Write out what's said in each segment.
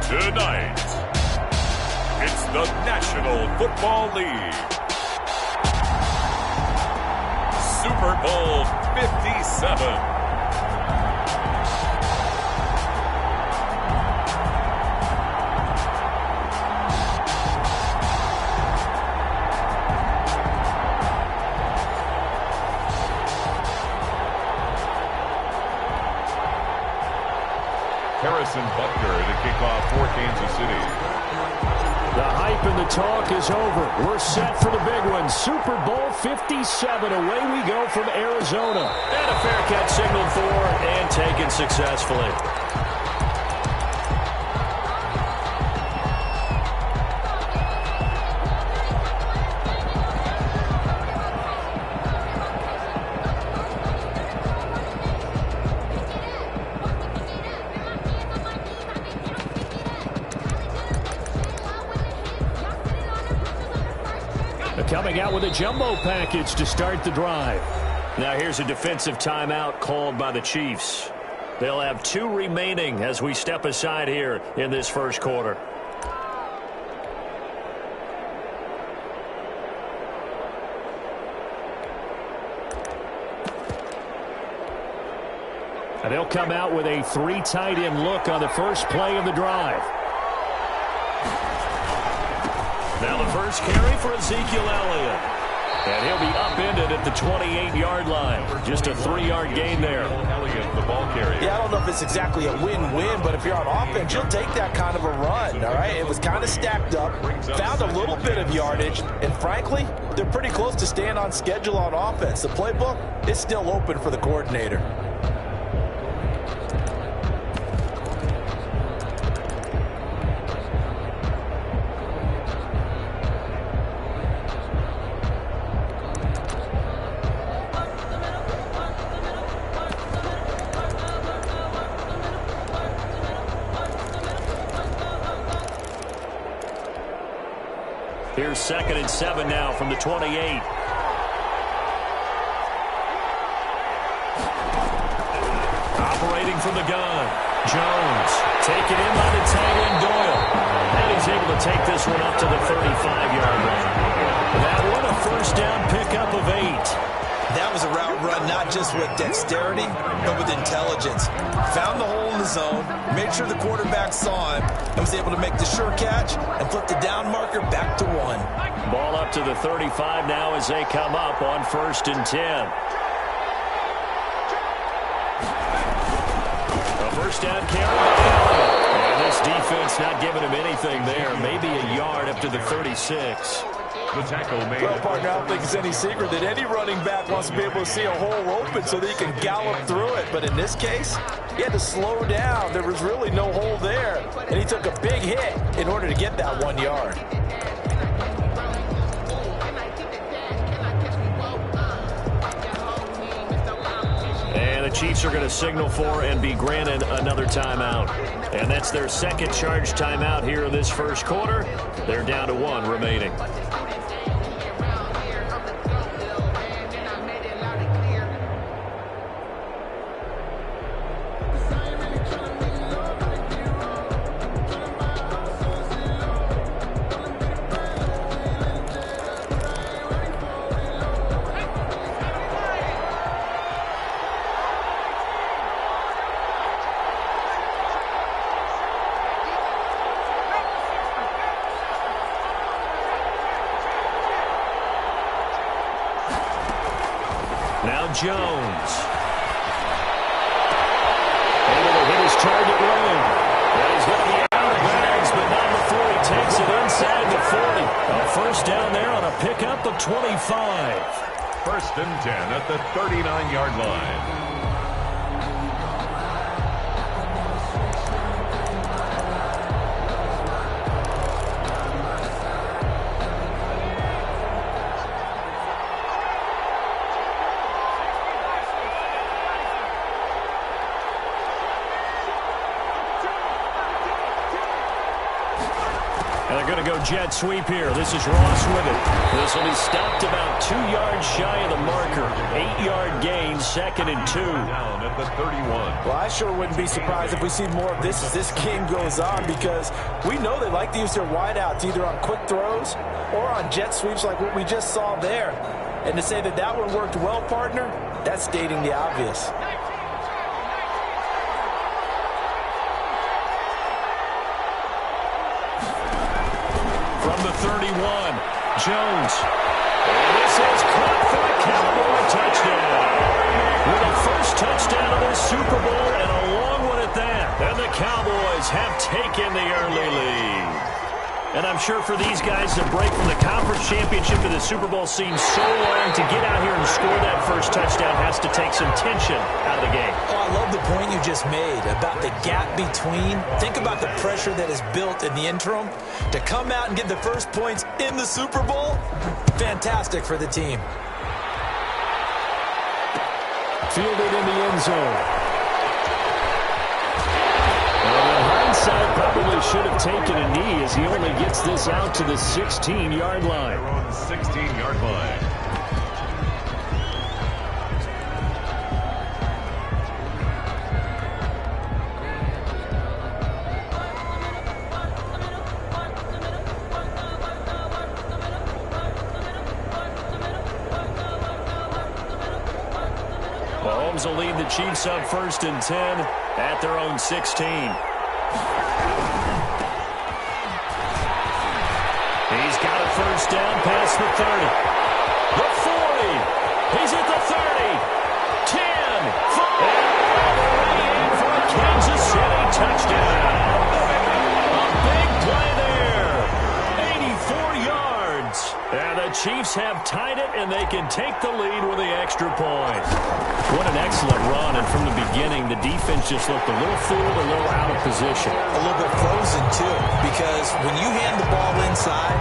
Tonight, it's the National Football League. Super Bowl 57. Harrison Butker to kick off for Kansas City. The hype and the talk is over. We're set for the big one. Super Bowl 57. Away we go from Arizona. And a fair catch signaled for and taken successfully. Coming out with a jumbo package to start the drive. Now here's a defensive timeout called by the Chiefs. They'll have 2 remaining as we step aside here in this first quarter. And they'll come out with a 3 tight end look on the first play of the drive. Now the first carry for Ezekiel Elliott. And he'll be upended at the 28-yard line. Just a 3-yard gain there. Elliott, the ball carrier. Yeah, I don't know if it's exactly a win-win, but if you're on offense, you'll take that kind of a run, all right? It was kind of stacked up, found a little bit of yardage, and frankly, they're pretty close to staying on schedule on offense. The playbook is still open for the coordinator. Here's 2nd and 7 now from the 28. Operating from the gun. Jones taken in by the tight end Doyle. And he's able to take this one up to the 35-yard line. That one a first down pickup of 8. That was a route run not just with dexterity, but with intelligence. Found the hole in the zone, made sure the quarterback saw him, and was able to make the sure catch and flip the down marker back to 1. Ball up to the 35 now as they come up on 1st and 10. A first down carry by Elliott. And this defense not giving him anything there. Maybe a yard up to the 36. The tackle made. Well, partner, I don't think it's any secret that any running back wants to be able to see a hole open so that he can gallop through it. But in this case, he had to slow down. There was really no hole there. And he took a big hit in order to get that 1 yard. And the Chiefs are going to signal for and be granted another timeout. And that's their 2nd charge timeout here in this first quarter. They're down to 1 remaining. Now Jones. Able to hit his target ring. And he's going to be out of bounds, but not before he takes it inside the 40. A first down there on a pickup of 25. 1st and 10 at the 39-yard line. jet sweep here. This is Ross with it. This will be stopped about 2 yards shy of the marker. 8-yard gain, 2nd and 2. Down at the 31. Well, I sure wouldn't be surprised if we see more of this as this game goes on, because we know they like to use their wideouts either on quick throws or on jet sweeps like what we just saw there. And to say that that one worked well, partner, that's stating the obvious. From the 31, Jones. And this is caught for a Cowboy touchdown. With a first touchdown of the Super Bowl and a long one at that. And the Cowboys have taken the early lead. And I'm sure for these guys, the break from the conference championship to the Super Bowl seems so long. To get out here and score that first touchdown has to take some tension out of the game. Oh, I love the point you just made about the gap between. Think about the pressure that is built in the interim. To come out and get the first points in the Super Bowl, fantastic for the team. Fielded in the end zone. Hindsight probably should have taken a knee as he only gets this out to the 16-yard line. They're on the 16-yard line. Mahomes will lead the Chiefs up 1st and 10 at their own 16. He's got a first down past the 30. The 40. He's at the 30. 10. 5. And for a Kansas City touchdown. A big play there. 84 yards. And the Chiefs have tied it, and they can take the lead with the extra point. What an excellent run, and from the beginning, the defense just looked a little fooled, a little out of position. A little bit frozen, too, because when you hand the ball inside,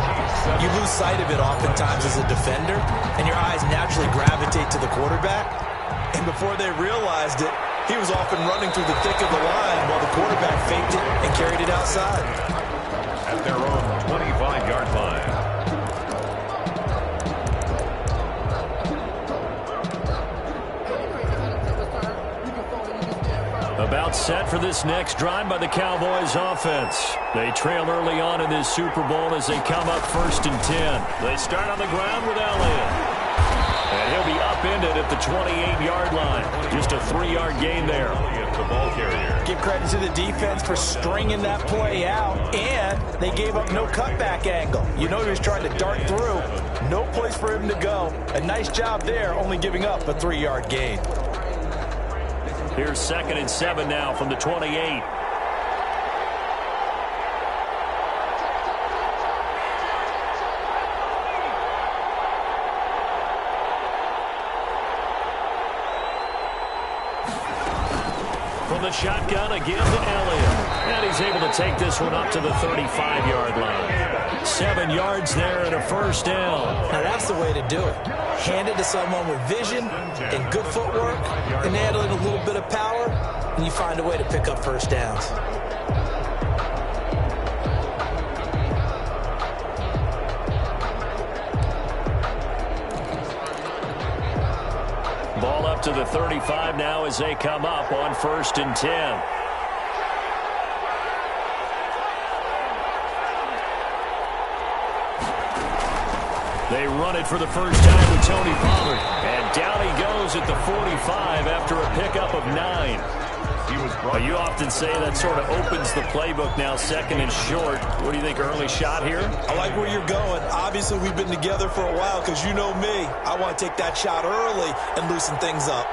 you lose sight of it oftentimes as a defender, and your eyes naturally gravitate to the quarterback. And before they realized it, he was off and running through the thick of the line while the quarterback faked it and carried it outside. At their own 25-yard line. About set for this next drive by the Cowboys offense. They trail early on in this Super Bowl as they come up 1st and 10. They start on the ground with Elliott. And he'll be upended at the 28-yard line. Just a 3-yard gain there. The ball carrier. Give credit to the defense for stringing that play out, and they gave up no cutback angle. You know he was trying to dart through. No place for him to go. A nice job there, only giving up a 3-yard gain. Here's 2nd and 7 now from the 28. From the shotgun again to Elliott. And he's able to take this one up to the 35-yard line. 7 yards there and a first down. Now that's the way to do it. Hand it to someone with vision and good footwork, and add in a little bit of power, and you find a way to pick up first downs. Ball up to the 35 now as they come up on 1st and 10. They run it for the first time with Tony Pollard. And down he goes at the 45 after a pickup of 9. You often say that sort of opens the playbook now, 2nd and short. What do you think, early shot here? I like where you're going. Obviously, we've been together for a while because you know me. I want to take that shot early and loosen things up.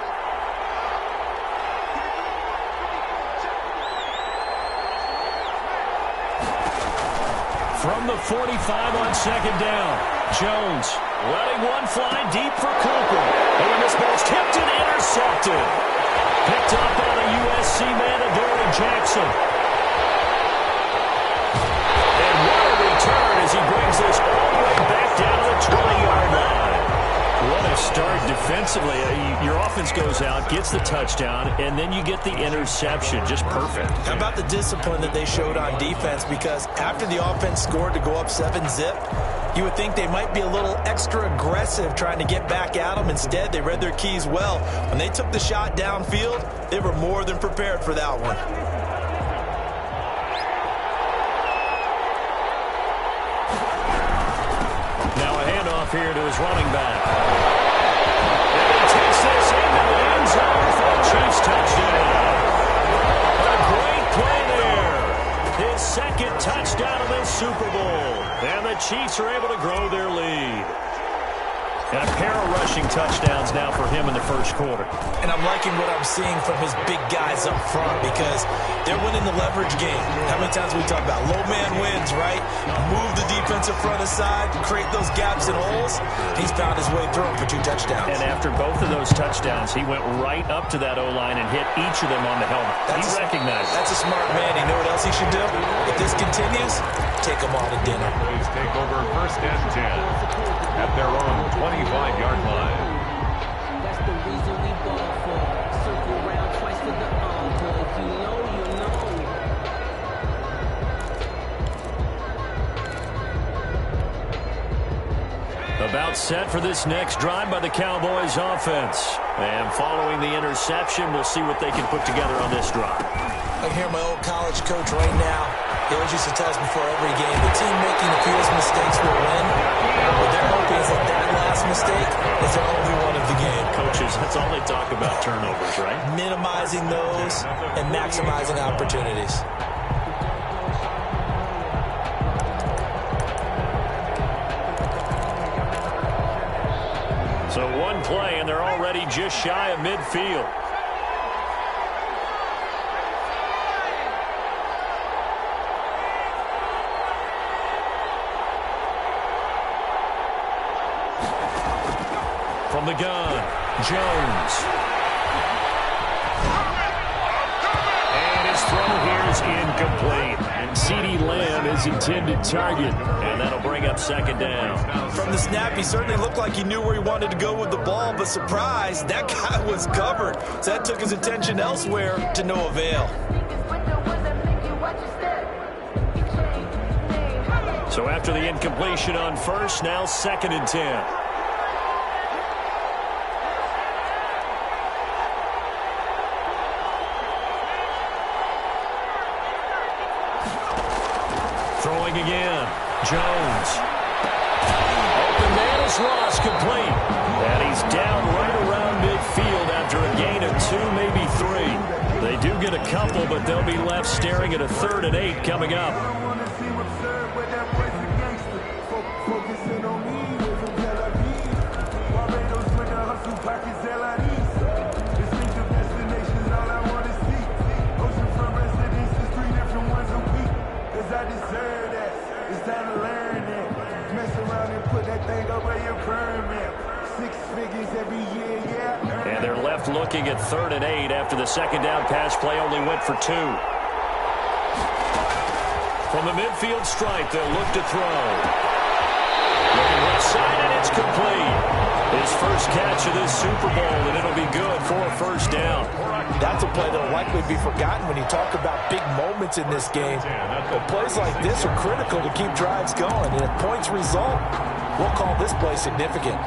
From the 45 on 2nd down. Jones letting one fly deep for Cooper. And this ball's tipped and intercepted. Picked up by the USC man, Adoree Jackson. And what a return as he brings this all the way back down to the 20-yard line. What a start defensively. defensively, your offense goes out, gets the touchdown, and then you get the interception. Just perfect. How about the discipline that they showed on defense? Because after the offense scored to go up 7-zip, you would think they might be a little extra aggressive trying to get back at them. Instead, they read their keys well. When they took the shot downfield, they were more than prepared for that one. Now a handoff here to his running back. And he takes this into the end zone for a Chiefs touchdown. A great play there. His second touchdown of this Super Bowl. And the Chiefs are able to grow their lead. And a pair of rushing touchdowns now for him in the first quarter. And I'm liking what I'm seeing from his big guys up front because they're winning the leverage game. How many times we talk about low man wins, right? Move the defensive front aside, create those gaps and holes. He's found his way through them for 2 touchdowns. And after both of those touchdowns, he went right up to that O-line and hit each of them on the helmet. He recognized it. That's a smart man. You know what else he should do? If this continues, take them all to dinner. Please take over 1st and 10 at their own 25-yard line. That's the reason we ball for. Circle round twice to the encore. If you know, you know. About set for this next drive by the Cowboys offense. And following the interception, we'll see what they can put together on this drive. I hear my old college coach right now. He always used to tell us before every game, the team making the fewest mistakes will win. What they're hoping is that last mistake is their only one of the game. Coaches, that's all they talk about, turnovers, right? Minimizing those and maximizing opportunities. So one play, and they're already just shy of midfield. From the gun, Jones. And his throw here is incomplete. And CeeDee Lamb is intended target. And that'll bring up 2nd down. From the snap, he certainly looked like he knew where he wanted to go with the ball, but surprise, that guy was covered. So that took his attention elsewhere to no avail. So after the incompletion on first, now 2nd and 10. Throwing again, Jones. Open man is lost, complete. And he's down right around midfield after a gain of 2, maybe 3. They do get a couple, but they'll be left staring at a 3rd and 8 coming up. And they're left looking at 3rd and 8 after the 2nd down pass play only went for 2. From the midfield stripe, they'll look to throw. Looking left side, and it's complete. His first catch of this Super Bowl, and it'll be good for a 1st down. That's a play that will likely be forgotten when you talk about big moments in this game. But plays like this are critical to keep drives going. And if points result, we'll call this play significant.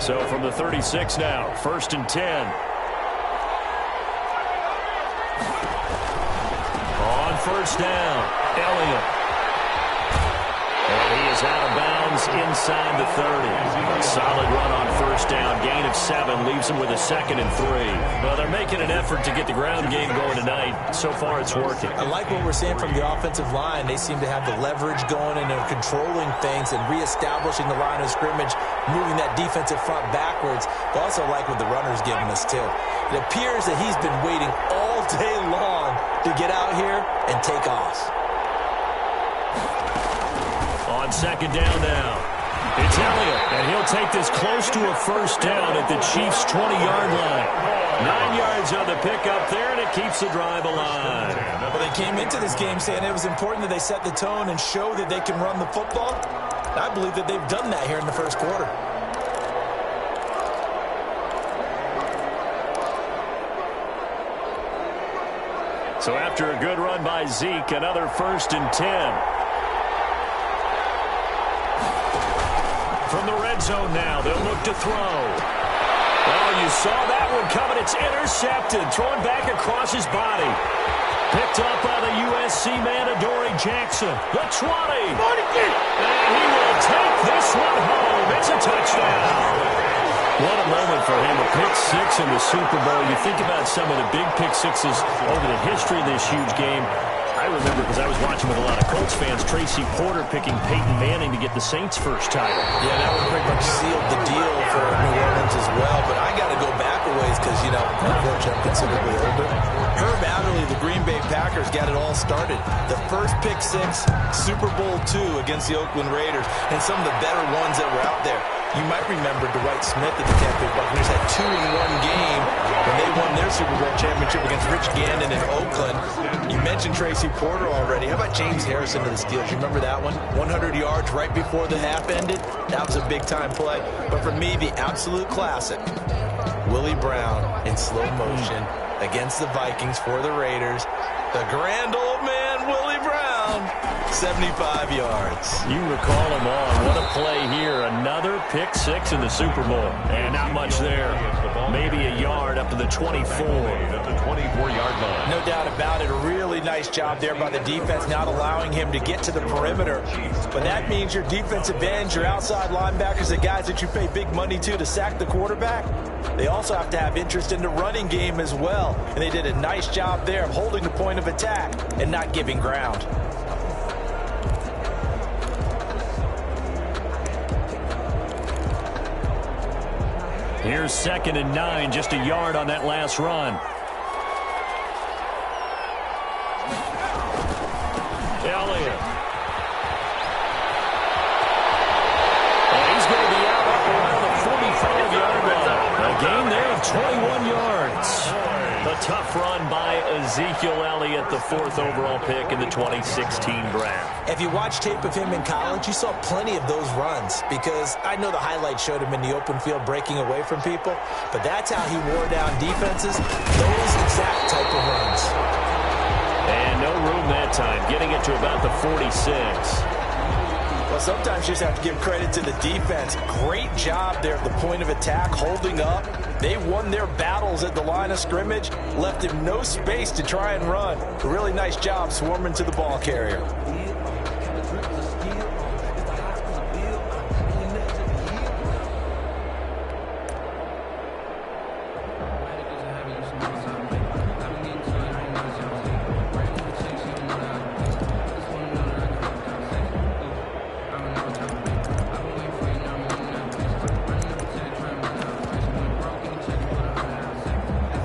So from the 36 now, 1st and 10. On 1st down, Elliott. And he is out of bounds inside the 30. A solid run on 1st down. Gain of 7 leaves him with a 2nd and 3. Well, they're making an effort to get the ground game going tonight. So far, it's working. I like what we're seeing from the offensive line. They seem to have the leverage going and they're controlling things and reestablishing the line of scrimmage, moving that defensive front backwards. But also like what the runner's giving us, too. It appears that he's been waiting all day long to get out here and take off. On 2nd down now, it's Elliott, and he'll take this close to a 1st down at the Chiefs' 20-yard line. 9 yards on the pickup there, and it that keeps the drive alive. Well, they came into this game saying it was important that they set the tone and show that they can run the football. I believe that they've done that here in the first quarter. So after a good run by Zeke, another 1st and 10. From the red zone now, they'll look to throw. Oh, you saw that one coming. It's intercepted. Throwing back across his body. Picked up by the USC man, Adoree Jackson. The 20. And he will take this one home. It's a touchdown. What a moment for him, a pick six in the Super Bowl. You think about some of the big pick sixes over the history of this huge game. I remember, because I was watching with a lot of Colts fans, Tracy Porter picking Peyton Manning to get the Saints' first title. Yeah, that one pretty much sealed the deal for New Orleans as well. But I got to go back a ways because, you know, unfortunately I'm considerably older. Herb Adderley, the Green Bay Packers, got it all started. The first pick six, Super Bowl II against the Oakland Raiders, and some of the better ones that were out there. You might remember Dwight Smith at the Tampa Bay Buccaneers had 2-in-1 game when they won their Super Bowl championship against Rich Gannon in Oakland. You mentioned Tracy Porter already. How about James Harrison to the Steelers? You remember that one? 100 yards right before the half ended. That was a big-time play. But for me, the absolute classic, Willie Brown in slow motion against the Vikings for the Raiders. The grand old man, Willie Brown, 75 yards. You recall him on. What a play here. Another pick six in the Super Bowl. And not much there. Maybe a yard up to the 24. At the 24-yard line. No doubt about it. A really nice job there by the defense, not allowing him to get to the perimeter. But that means your defensive ends, your outside linebackers, the guys that you pay big money to sack the quarterback, they also have to have interest in the running game as well. And they did a nice job there of holding the point of attack and not giving ground. Here's 2nd and 9, just a yard on that last run. Elliott. And he's going to be out around the 45-yard line. A gain there of 21 yards. A tough run by Ezekiel Elliott, the 4th overall pick in the 2016 draft. If you watch tape of him in college, you saw plenty of those runs because I know the highlights showed him in the open field breaking away from people, but that's how he wore down defenses, those exact type of runs. And no room that time, getting it to about the 46. Well, sometimes you just have to give credit to the defense. Great job there at the point of attack, holding up. They won their battles at the line of scrimmage, left him no space to try and run. A really nice job swarming to the ball carrier.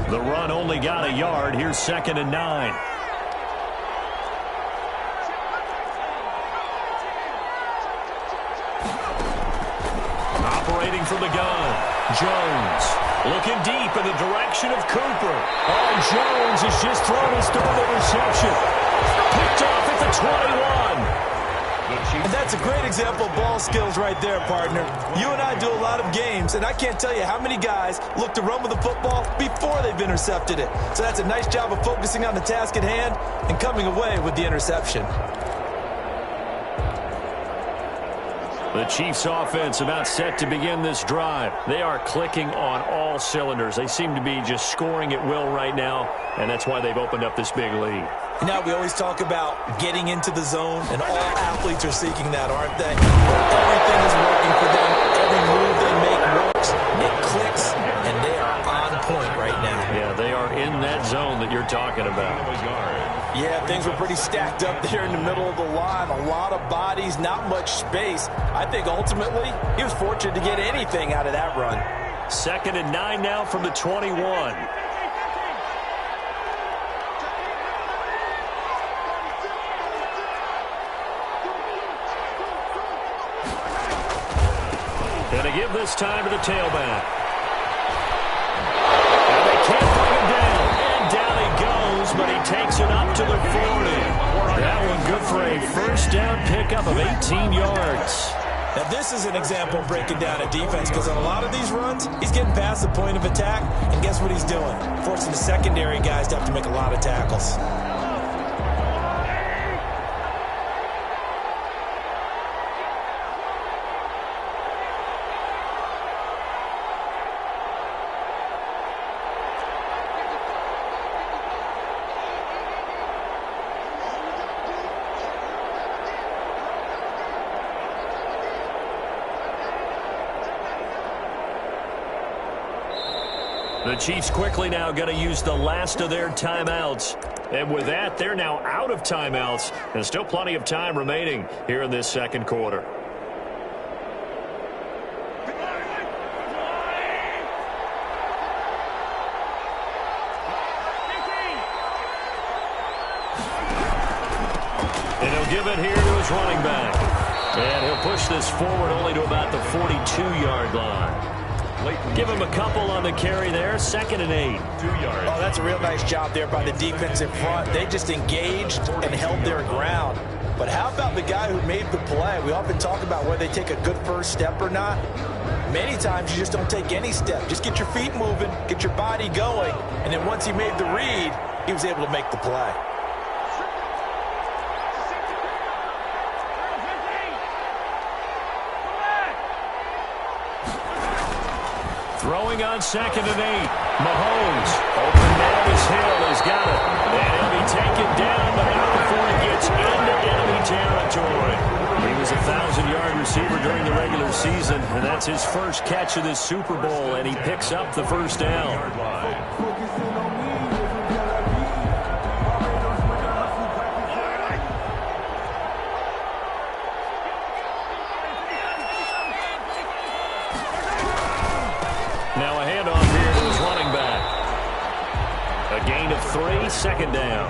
The run only got a yard. Here's 2nd and 9. Operating from the gun, Jones looking deep in the direction of Cooper. Oh, Jones has just thrown his 3rd interception. Picked off at the 21. And that's a great example of ball skills right there, partner. You and I do a lot of games, and I can't tell you how many guys look to run with the football before they've intercepted it. So that's a nice job of focusing on the task at hand and coming away with the interception. The Chiefs offense about set to begin this drive. They are clicking on all cylinders. They seem to be just scoring at will right now, and that's why they've opened up this big lead. Now, we always talk about getting into the zone, and all athletes are seeking that, aren't they? Everything is working for them. Every move they make works. It clicks, and they are on point right now. Yeah, they are in that zone that you're talking about. Yeah, things were pretty stacked up there in the middle of the line. A lot of bodies, not much space. I think ultimately he was fortunate to get anything out of that run. 2nd and 9 now from the 21. And to give this time to the tailback. And they can't bring him down. And down he goes. first down pickup of 18 yards. Now, this is an example of breaking down a defense because on a lot of these runs, he's getting past the point of attack, and guess what he's doing? Forcing the secondary guys to have to make a lot of tackles. The Chiefs quickly now going to use the last of their timeouts. And with that, they're now out of timeouts. And still plenty of time remaining here in this second quarter. And he'll give it here to his running back. And he'll push this forward only to about the 42-yard line. Give him a couple on the carry there. 2nd and 8. 2 yards. Oh, that's a real nice job there by the defensive front. They just engaged and held their ground. But how about the guy who made the play? We often talk about whether they take a good first step or not. Many times you just don't take any step. Just get your feet moving, get your body going, and then once he made the read, he was able to make the play. Throwing on 2nd and 8. Mahomes. Open man is Hill. He's got it. And he'll be taken down, but not before he gets into enemy territory. He was a 1,000-yard receiver during the regular season, and that's his first catch of this Super Bowl, and he picks up the first down. Now a handoff here to his running back. A gain of 3, 2nd down.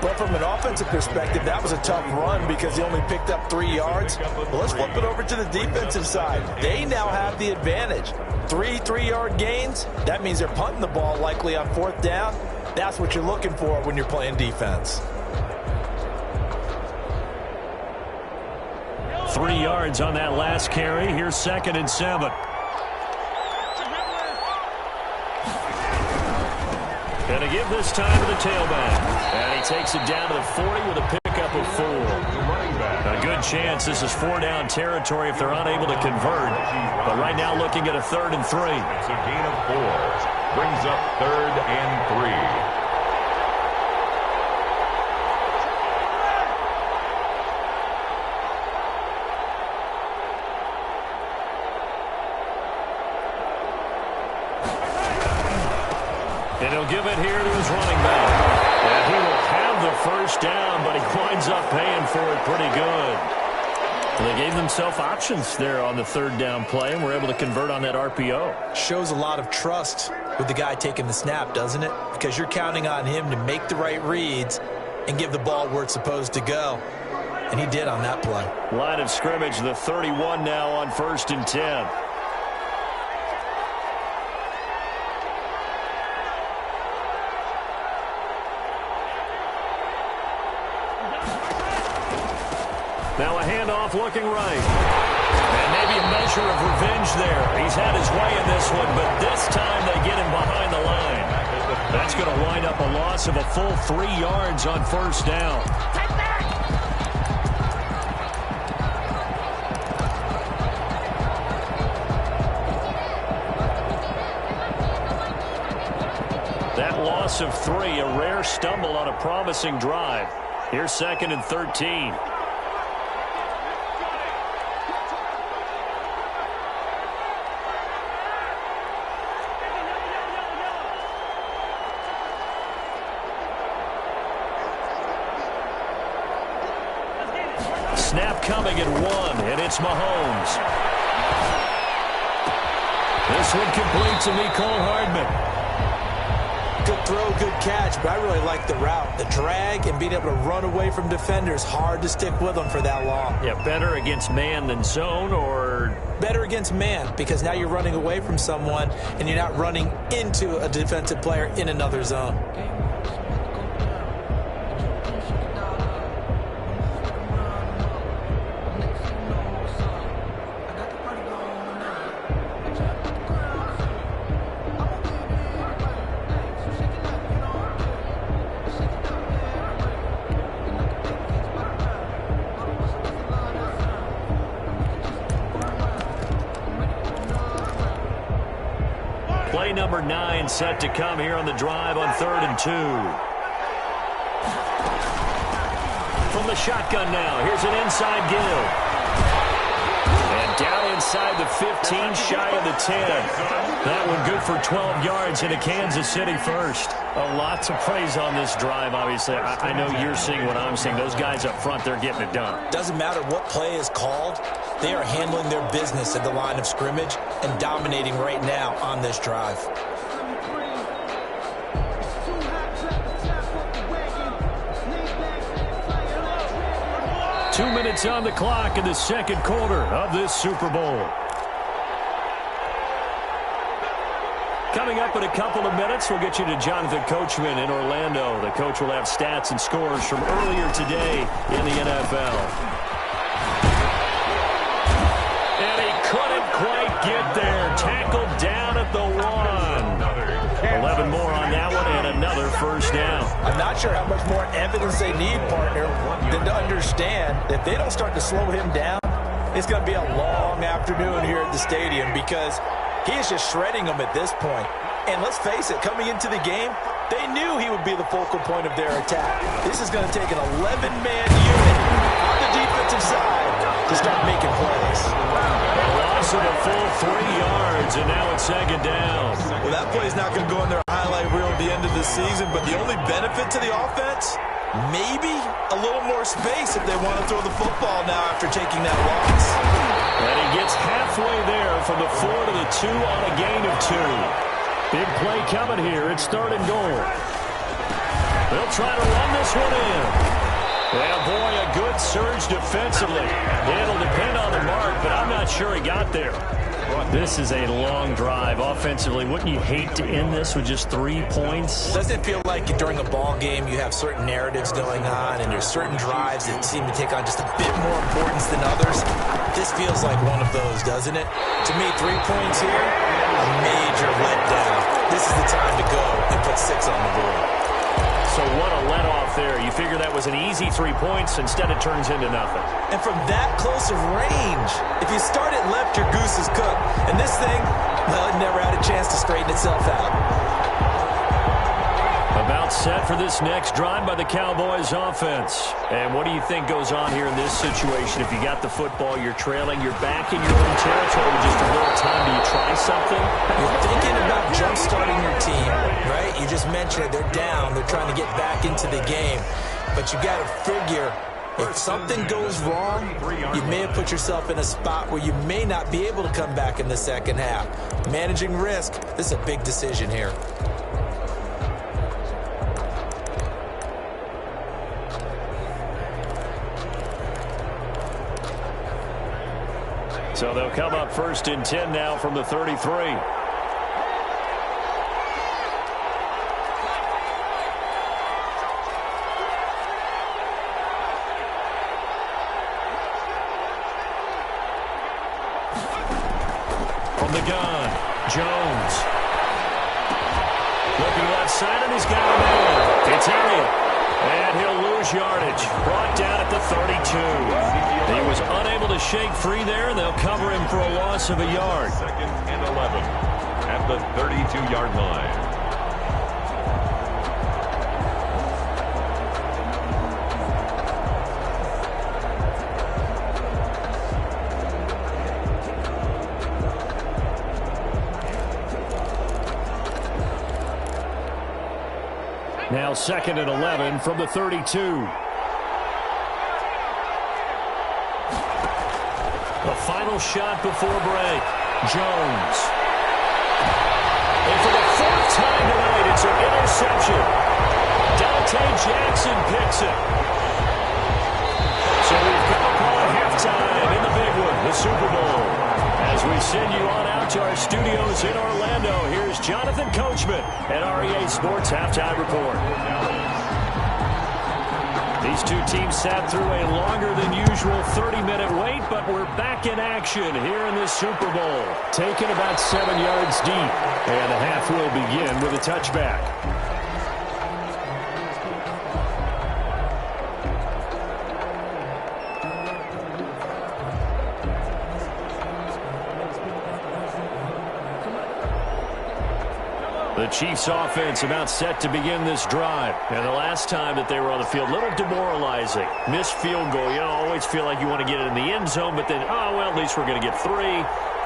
But from an offensive perspective, that was a tough run because he only picked up 3 yards. Well, let's flip it over to the defensive side. They now have the advantage. 3 3-yard gains. That means they're punting the ball likely on 4th down. That's what you're looking for when you're playing defense. 3 yards on that last carry. Here's 2nd and 7. And to give this time to the tailback. And he takes it down to the 40 with a pickup of 4. A good chance this is 4-down territory if they're unable to convert. But right now looking at a 3rd and 3. It's a gain of 4. Brings up 3rd and 3. And he'll give it here to his running back. And he will have the first down, but he winds up paying for it pretty good. And they gave themselves options there on the 3rd down play, and were able to convert on that RPO. Shows a lot of trust with the guy taking the snap, doesn't it? Because you're counting on him to make the right reads and give the ball where it's supposed to go. And he did on that play. Line of scrimmage, the 31 now on 1st and 10. Now a handoff looking right. And maybe a measure of revenge there. He's had his way in this one, but this time they get him behind the line. That's going to wind up a loss of a full 3 yards on 1st down. That loss of 3, a rare stumble on a promising drive. Here's 2nd and 13. Snap coming at 1, and it's Mahomes. This one complete to Mecole Hardman. Good throw, good catch, but I really like the route. The drag and being able to run away from defenders, hard to stick with them for that long. Yeah, better against man than zone, or? Better against man, because now you're running away from someone and you're not running into a defensive player in another zone. 9 set to come here on the drive on 3rd and 2. From the shotgun now, here's an inside give. And down inside the 15, shy of the 10. That one good for 12 yards into Kansas City first. Lots of praise on this drive, obviously. I know you're seeing what I'm seeing. Those guys up front, they're getting it done. Doesn't matter what play is called. They are handling their business at the line of scrimmage and dominating right now on this drive. 2 minutes on the clock in the second quarter of this Super Bowl. Coming up in a couple of minutes, we'll get you to Jonathan Coachman in Orlando. The coach will have stats and scores from earlier today in the NFL. And he couldn't quite get there. Tackled down at the 1. 11 more on that one and another first down. I'm not sure how much more evidence they need, partner, than to understand that if they don't start to slow him down, it's going to be a long afternoon here at the stadium because he is just shredding them at this point. And let's face it, coming into the game, they knew he would be the focal point of their attack. This is going to take an 11-man unit on the defensive side to start making plays. A loss of a full 3 yards, and now it's second down. Well, that play's not going to go in their highlight reel at the end of the season, but the only benefit to the offense, maybe a little more space if they want to throw the football now after taking that loss. And he gets halfway there from the 4 to the 2 on a gain of 2. Big play coming here. It's 3rd and goal. They'll try to run this one in. Well, boy, a good surge defensively. It'll depend on the mark, but I'm not sure he got there. This is a long drive offensively. Wouldn't you hate to end this with just 3 points? Doesn't it feel like during a ball game you have certain narratives going on and there's certain drives that seem to take on just a bit more importance than others? This feels like one of those, doesn't it? To me, 3 points here, a major letdown. This is the time to go and put 6 on the board. So what a let-off there. You figure that was an easy 3 points. Instead, it turns into nothing. And from that close of range, if you start it left, your goose is cooked. And this thing, well, it never had a chance to straighten itself out. About set for this next drive by the Cowboys offense. And what do you think goes on here in this situation? If you got the football, you're trailing, you're back in your own territory with just a little time. Do you try something? You're thinking about jump-starting your team, right? You just mentioned it. They're down. They're trying to get back into the game. But you got to figure if something goes wrong, you may have put yourself in a spot where you may not be able to come back in the second half. Managing risk, this is a big decision here. So they'll come up 1st and 10 now from the 33. From the gun, Jones. Looking left side, and he's got a man. It's Elliott. And he'll lose yardage. Brought down at the 32. He was unable to shake free there, and they'll cover him for a loss of a yard. 2nd and 11 at the 32-yard line. Now 2nd and 11 from the 32. The final shot before break. Jones. And for the 4th time tonight, it's an interception. Dante Jackson picks it. So we've come upon halftime in the big one, the Super Bowl. As we send you on out to our studios in Orlando, here's Jonathan Coachman at REA Sports Halftime Report. These two teams sat through a longer than usual 30-minute wait, but we're back in action here in this Super Bowl. Taken about 7 yards deep, and the half will begin with a touchback. Chiefs offense about set to begin this drive. And the last time that they were on the field, a little demoralizing. Missed field goal. You always feel like you want to get it in the end zone, but then, oh, well, at least we're going to get 3.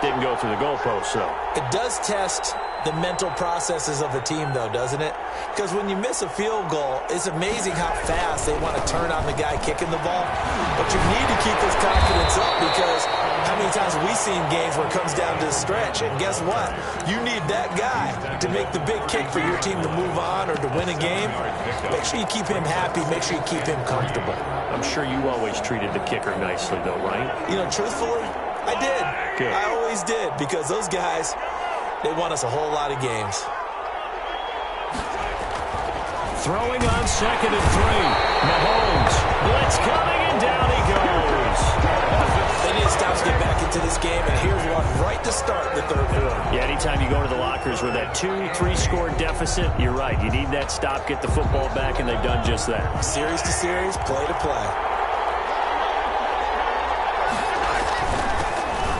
Didn't go through the goalpost, so. It does test the mental processes of the team, though, doesn't it? Because when you miss a field goal, it's amazing how fast they want to turn on the guy kicking the ball. But you need to keep his confidence up, because how many times have we seen games where it comes down to the stretch? And guess what? You need that guy to make the big kick for your team to move on or to win a game. Make sure you keep him happy. Make sure you keep him comfortable. I'm sure you always treated the kicker nicely, though, right? You know, truthfully, I did. Good. I always did, because those guys, they won us a whole lot of games. Throwing on 2nd and 3. Mahomes. Blitz coming, and down he goes. They need to stop to get back into this game, and here's one right to start the third quarter. Yeah, anytime you go to the lockers with that 2-3 score deficit, you're right. You need that stop, get the football back, and they've done just that. Series to series, play to play.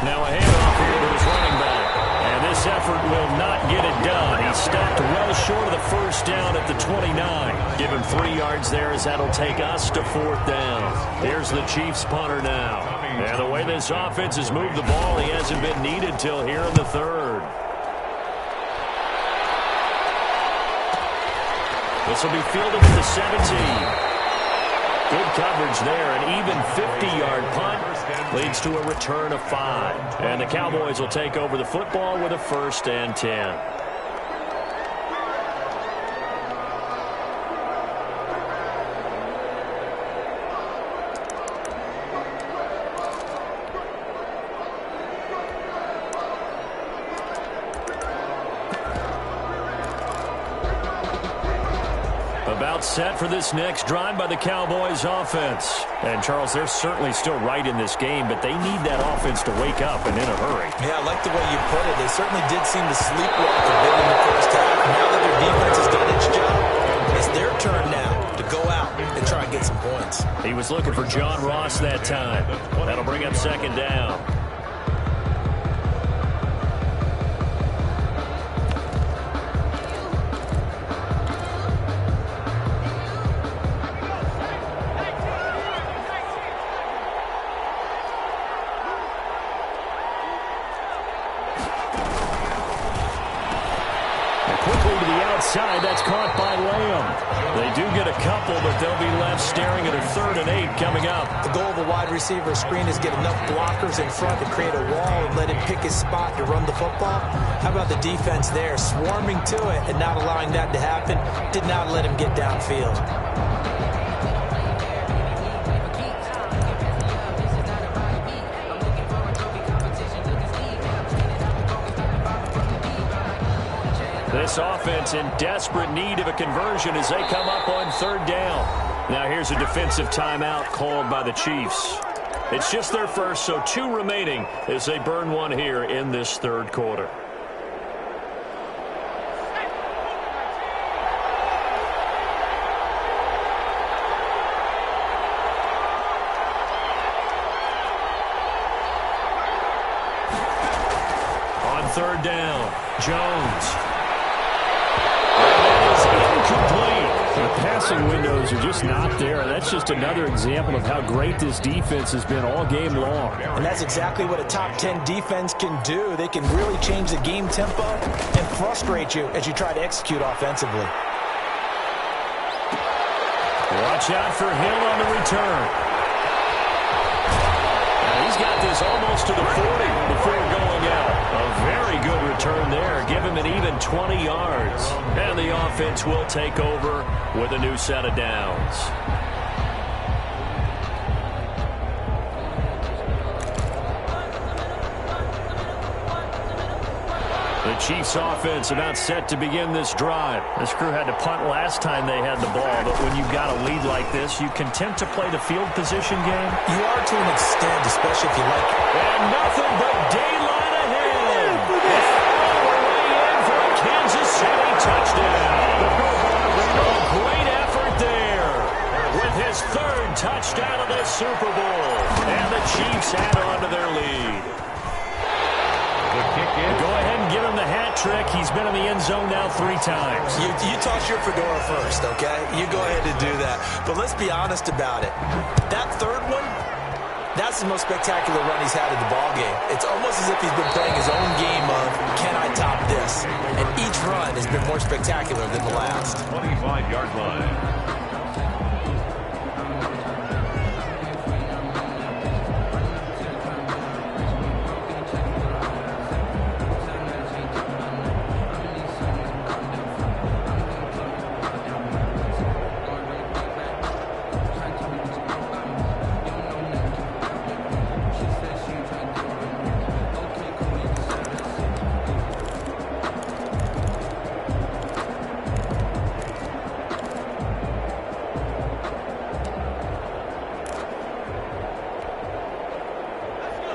Now a handoff here to his running back. And this effort will not get it done. He stopped well short of the first down at the 29. Give him 3 yards there, as that'll take us to 4th down. Here's the Chiefs punter now. And the way this offense has moved the ball, he hasn't been needed till here in the 3rd. This will be fielded at the 17. Good coverage there. An even 50-yard punt leads to a return of 5. And the Cowboys will take over the football with a 1st and 10. About set for this next drive by the Cowboys offense. And, Charles, they're certainly still right in this game, but they need that offense to wake up and in a hurry. Yeah, I like the way you put it. They certainly did seem to sleepwalk a bit in the first half. Now that their defense has done its job, it's their turn now to go out and try and get some points. He was looking for John Ross that time. That'll bring up 2nd down. That's caught by Lamb. They do get a couple, but they'll be left staring at a 3rd and 8 coming up. The goal of a wide receiver screen is get enough blockers in front to create a wall and let him pick his spot to run the football. How about the defense there, swarming to it and not allowing that to happen? Did not let him get downfield. This offense in desperate need of a conversion as they come up on 3rd down. Now here's a defensive timeout called by the Chiefs. It's just their first, so 2 remaining as they burn one here in this 3rd quarter. On 3rd down, Jones. The passing windows are just not there. That's just another example of how great this defense has been all game long. And that's exactly what a top 10 defense can do. They can really change the game tempo and frustrate you as you try to execute offensively. Watch out for Hill on the return. Now he's got this almost to the 40 before going out. A very good return there. Give him an even 20 yards. And the offense will take over with a new set of downs. The Chiefs offense about set to begin this drive. This crew had to punt last time they had the ball, but when you've got a lead like this, you content to play the field position game? You are to an extent, especially if you like it. And nothing but daylight ahead. And we're way in for a Kansas City touchdown. A great effort there with his 3rd touchdown of this Super Bowl. And the Chiefs add on to their lead. Go ahead and give him the hat trick. He's been in the end zone now 3 times. You toss your fedora first, okay? You go ahead and do that. But let's be honest about it. That third one, that's the most spectacular run he's had in the ballgame. It's almost as if he's been playing his own game of, can I top this? And each run has been more spectacular than the last. 25-yard line.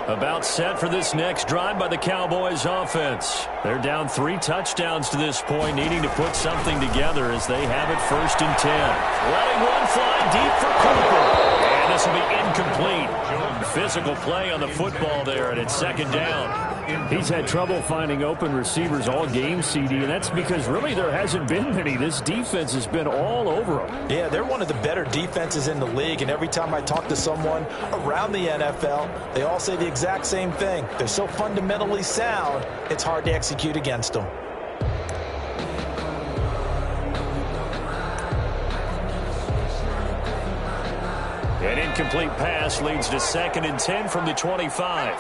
About set for this next drive by the Cowboys offense. They're down 3 touchdowns to this point, needing to put something together as they have it 1st and 10. Letting one fly deep for Cooper. And this will be incomplete. Physical play on the football there, and it's 2nd down. He's had trouble finding open receivers all game, CD, and that's because really there hasn't been many. This defense has been all over them. Yeah, they're one of the better defenses in the league, and every time I talk to someone around the NFL, they all say the exact same thing. They're so fundamentally sound, it's hard to execute against them. An incomplete pass leads to 2nd and 10 from the 25.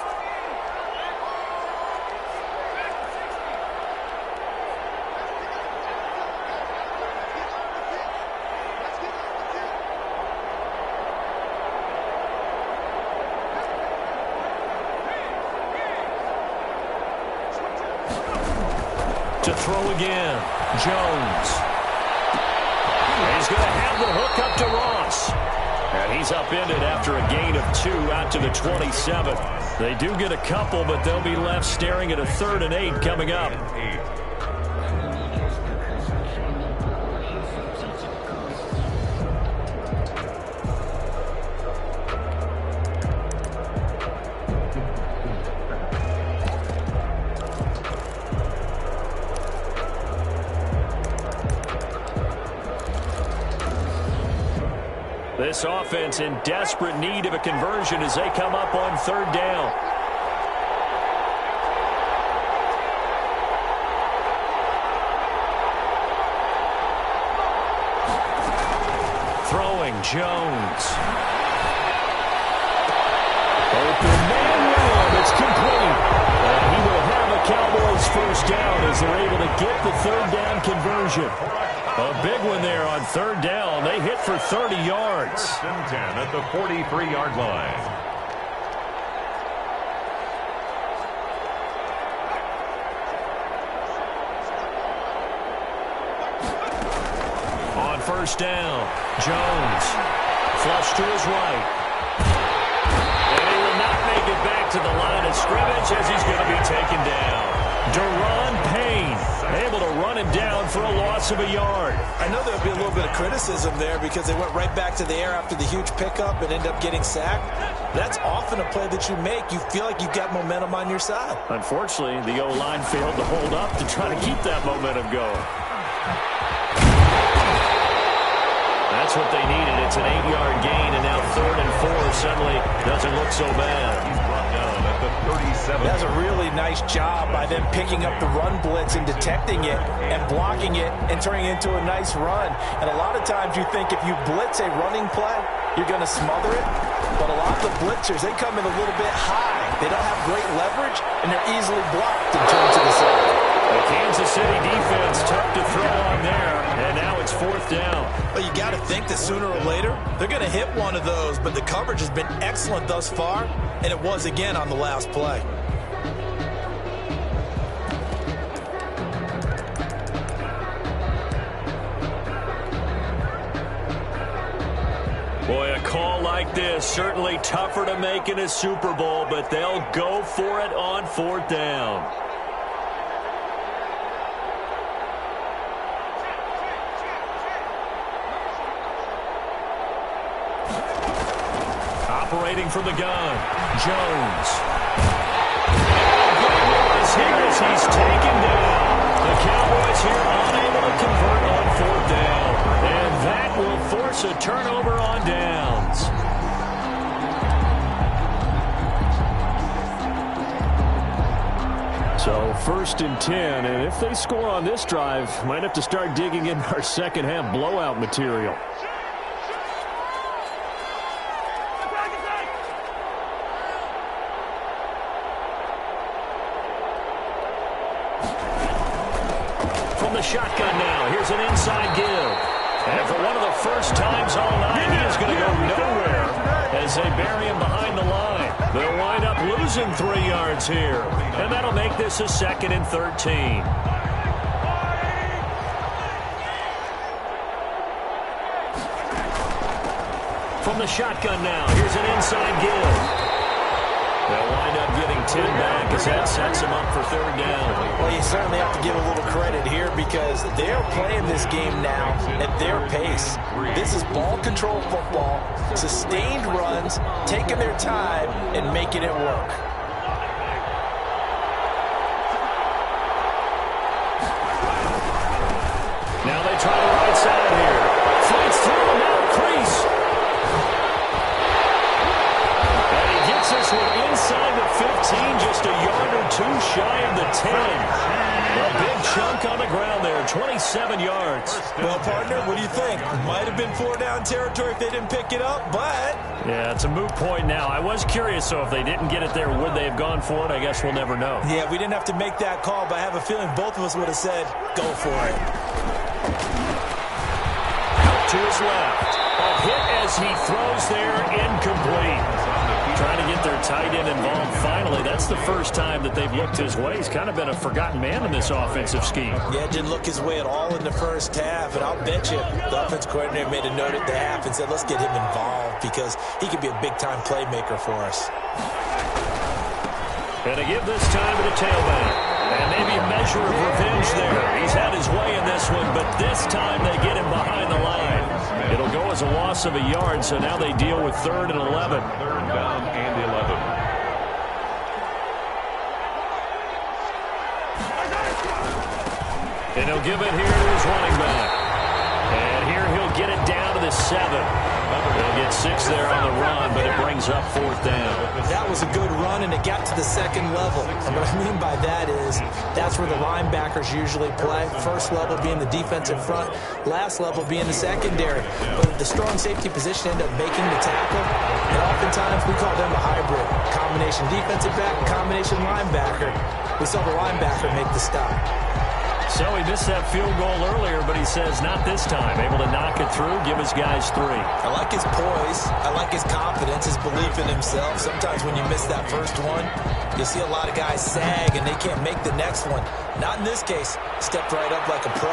To throw again, Jones. He's going to have the hook up to Ross. And he's upended after a gain of 2 out to the 27. They do get a couple, but they'll be left staring at a 3rd and 8 coming up. This offense in desperate need of a conversion as they come up on 3rd down. Throwing, Jones. Open man run, it's complete. And he will have a Cowboys 1st down as they're able to get the 3rd down conversion. A big one there on 3rd down. They hit for 30 yards. 1st and 10 at the 43-yard line. On 1st down, Jones. Flush to his right. And he will not make it back to the line of scrimmage as he's going to be taken down. Deron Payne able to run him down for a loss of a yard. I know there'll be a little bit of criticism there because they went right back to the air after the huge pickup and end up getting sacked. That's often a play that you make. You feel like you've got momentum on your side. Unfortunately, the O-line failed to hold up to try to keep that momentum going. That's what they needed. It's an 8-yard gain, and now 3rd and 4 suddenly doesn't look so bad. He's brought down at the 37. That's a really nice job by them picking up the run blitz and detecting it and blocking it and turning it into a nice run. And a lot of times you think if you blitz a running play, you're going to smother it. But a lot of the blitzers, they come in a little bit high. They don't have great leverage, and they're easily blocked and turned to the side. The Kansas City defense tough to throw on there, and now it's 4th down. Well, you got to think that sooner or later they're going to hit one of those, but the coverage has been excellent thus far, and it was again on the last play. Boy, a call like this, certainly tougher to make in a Super Bowl, but they'll go for it on 4th down. Operating from the gun, Jones. And a big loss here as he's taken down. Cowboys here unable to convert on 4th down. And that will force a turnover on downs. So 1st and 10, and if they score on this drive, might have to start digging in our second half blowout material. From the shotgun now, here's an inside give. And for one of the first times all night, he is going to go nowhere as they bury him behind the line. They'll wind up losing 3 yards here. And that'll make this a 2nd and 13. From the shotgun now, here's an inside give. They'll wind up getting 10 back as that sets them up for 3rd down. Well, you certainly have to give a little credit here because they're playing this game now at their pace. This is ball control football, sustained runs, taking their time and making it work. Now they try the right side here. Fights through the middle crease. And he gets this one inside the 15, just a yard or 2 shy of the 10. A big chunk on the ground there, 27 yards. Well, partner, what do you think? Might have been 4-down territory if they didn't pick it up, but... Yeah, it's a moot point now. I was curious, so if they didn't get it there, would they have gone for it? I guess we'll never know. Yeah, we didn't have to make that call, but I have a feeling both of us would have said, go for it. To his left. A hit as he throws there, incomplete. Trying to get their tight end involved finally. That's the first time that they've looked his way. He's kind of been a forgotten man in this offensive scheme. Yeah, didn't look his way at all in the first half, and I'll bet you the offense coordinator made a note at the half and said, let's get him involved because he could be a big-time playmaker for us. And to give this time to the tailback. And maybe a measure of revenge there. He's had his way in this one, but this time they get him behind the line. It'll go as a loss of a yard, so now they deal with 3rd and 11. 3rd down and 11. And he'll give it here to his running back. And here he'll get it down to the 7. They'll get 6 there on the run, but it brings up 4th down. That was a good run, and it got to the 2nd level. And what I mean by that is that's where the linebackers usually play. First level being the defensive front, last level being the secondary. But the strong safety position ended up making the tackle, and oftentimes we call them a hybrid. Combination defensive back, combination linebacker. We saw the linebacker make the stop. So he missed that field goal earlier, but he says not this time. Able to knock it through, give his guys 3. I like his poise. I like his confidence, his belief in himself. Sometimes when you miss that first one, you see a lot of guys sag and they can't make the next one. Not in this case. Stepped right up like a pro.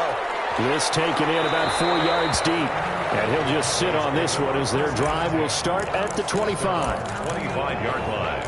This taken in about 4 yards deep. And he'll just sit on this one as their drive will start at the 25. 25-yard line.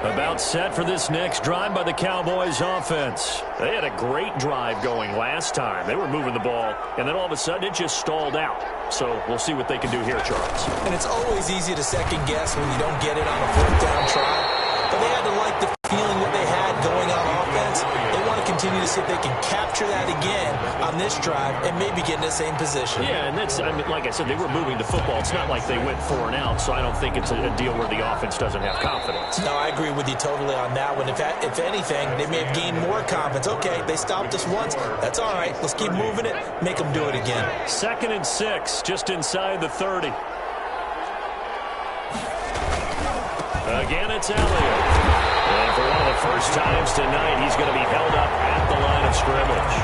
About set for this next drive by the Cowboys offense. They had a great drive going last time. They were moving the ball, and then all of a sudden it just stalled out. So we'll see what they can do here, Charles. And it's always easy to second guess when you don't get it on a 4th down try. But they had to like the feeling that they had going on offense. They want to continue to see if they can capture that again on this drive and maybe get in the same position. Yeah, and that's, I mean, like I said, they were moving the football. It's not like they went 4 and out, so I don't think it's a deal where the offense doesn't have confidence. No, I agree with you totally on that one. If anything, they may have gained more confidence. Okay, they stopped us once. That's all right. Let's keep moving it. Make them do it again. 2nd and 6, just inside the 30. Again, it's Elliott. And for one of the first times tonight, he's going to be held up at the line of scrimmage.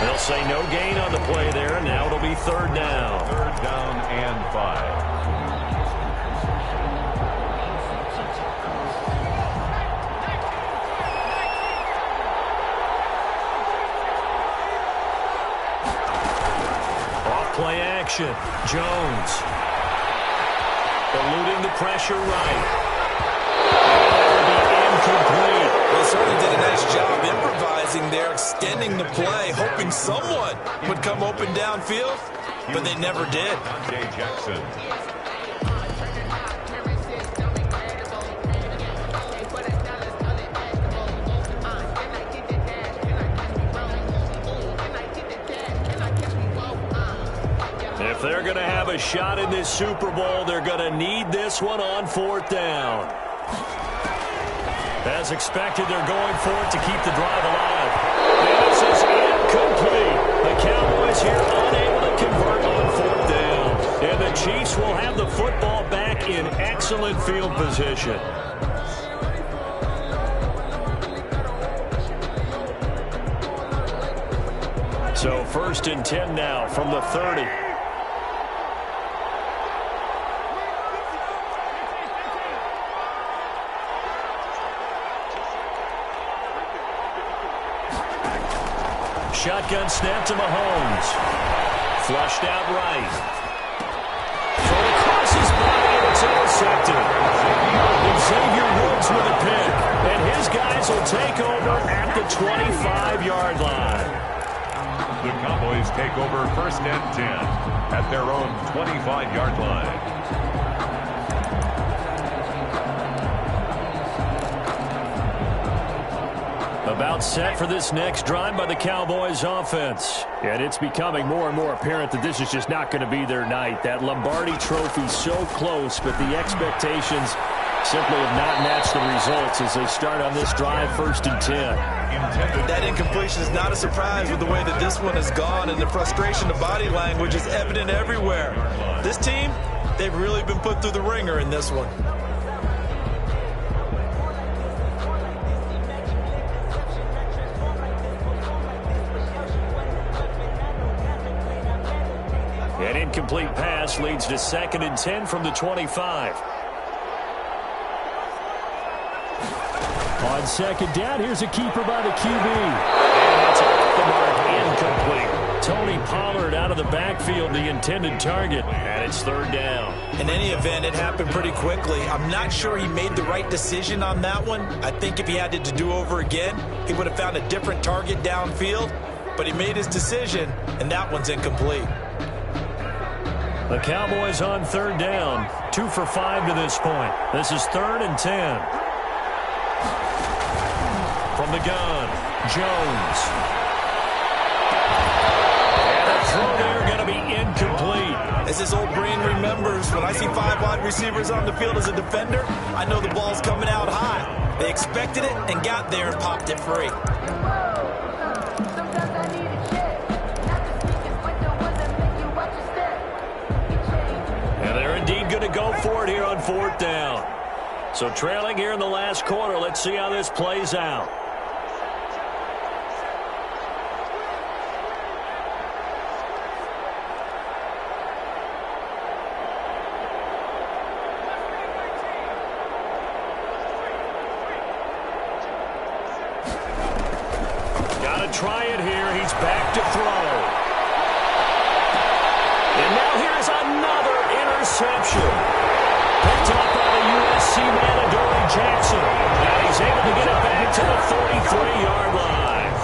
They'll say no gain on the play there, and now it'll be 3rd down. 3rd down and 5. Off-play action. Jones. Eluding the pressure right. Incomplete. Well, certainly did a nice job improvising there, extending the play, hoping someone would come open downfield. but they never did. Jackson. If they're going to have a shot in this Super Bowl, they're going to need this one on 4th down. As expected, they're going for it to keep the drive alive. This is incomplete. The Cowboys here unable to convert on 4th down. And the Chiefs will have the football back in excellent field position. So 1st and 10 now from the 30. Shotgun snap to Mahomes. Flushed out right. Thrown across his body, and it's intercepted. Xavier Woods with a pick. And his guys will take over at the 25-yard line. The Cowboys take over 1st and 10 at their own 25-yard line. About set for this next drive by the Cowboys offense. And it's becoming more and more apparent that this is just not going to be their night. That Lombardi trophy so close, but the expectations simply have not matched the results as they start on this drive 1st and 10. That incompletion is not a surprise with the way that this one has gone, and the frustration, the body language is evident everywhere. This team, they've really been put through the ringer in this one. An incomplete pass leads to 2nd and 10 from the 25. On 2nd down, here's a keeper by the QB. And it's off the mark, incomplete. Tony Pollard out of the backfield, the intended target, and it's 3rd down. In any event, it happened pretty quickly. I'm not sure he made the right decision on that one. I think if he had to do over again, he would have found a different target downfield, but he made his decision, and that one's incomplete. The Cowboys on 3rd down, 2 for 5 to this point. This is 3rd and 10. From the gun, Jones. And a throw there going to be incomplete. As his old brain remembers, when I see 5 wide receivers on the field as a defender, I know the ball's coming out high. They expected it and got there and popped it free. Going to go for it here on 4th down. So trailing here in the last quarter. Let's see how this plays out. Got to try it here. He's back to throw. And now here's another interception. Picked up by the USC man, Adoree Jackson. And he's able to get it back to the 33-yard line.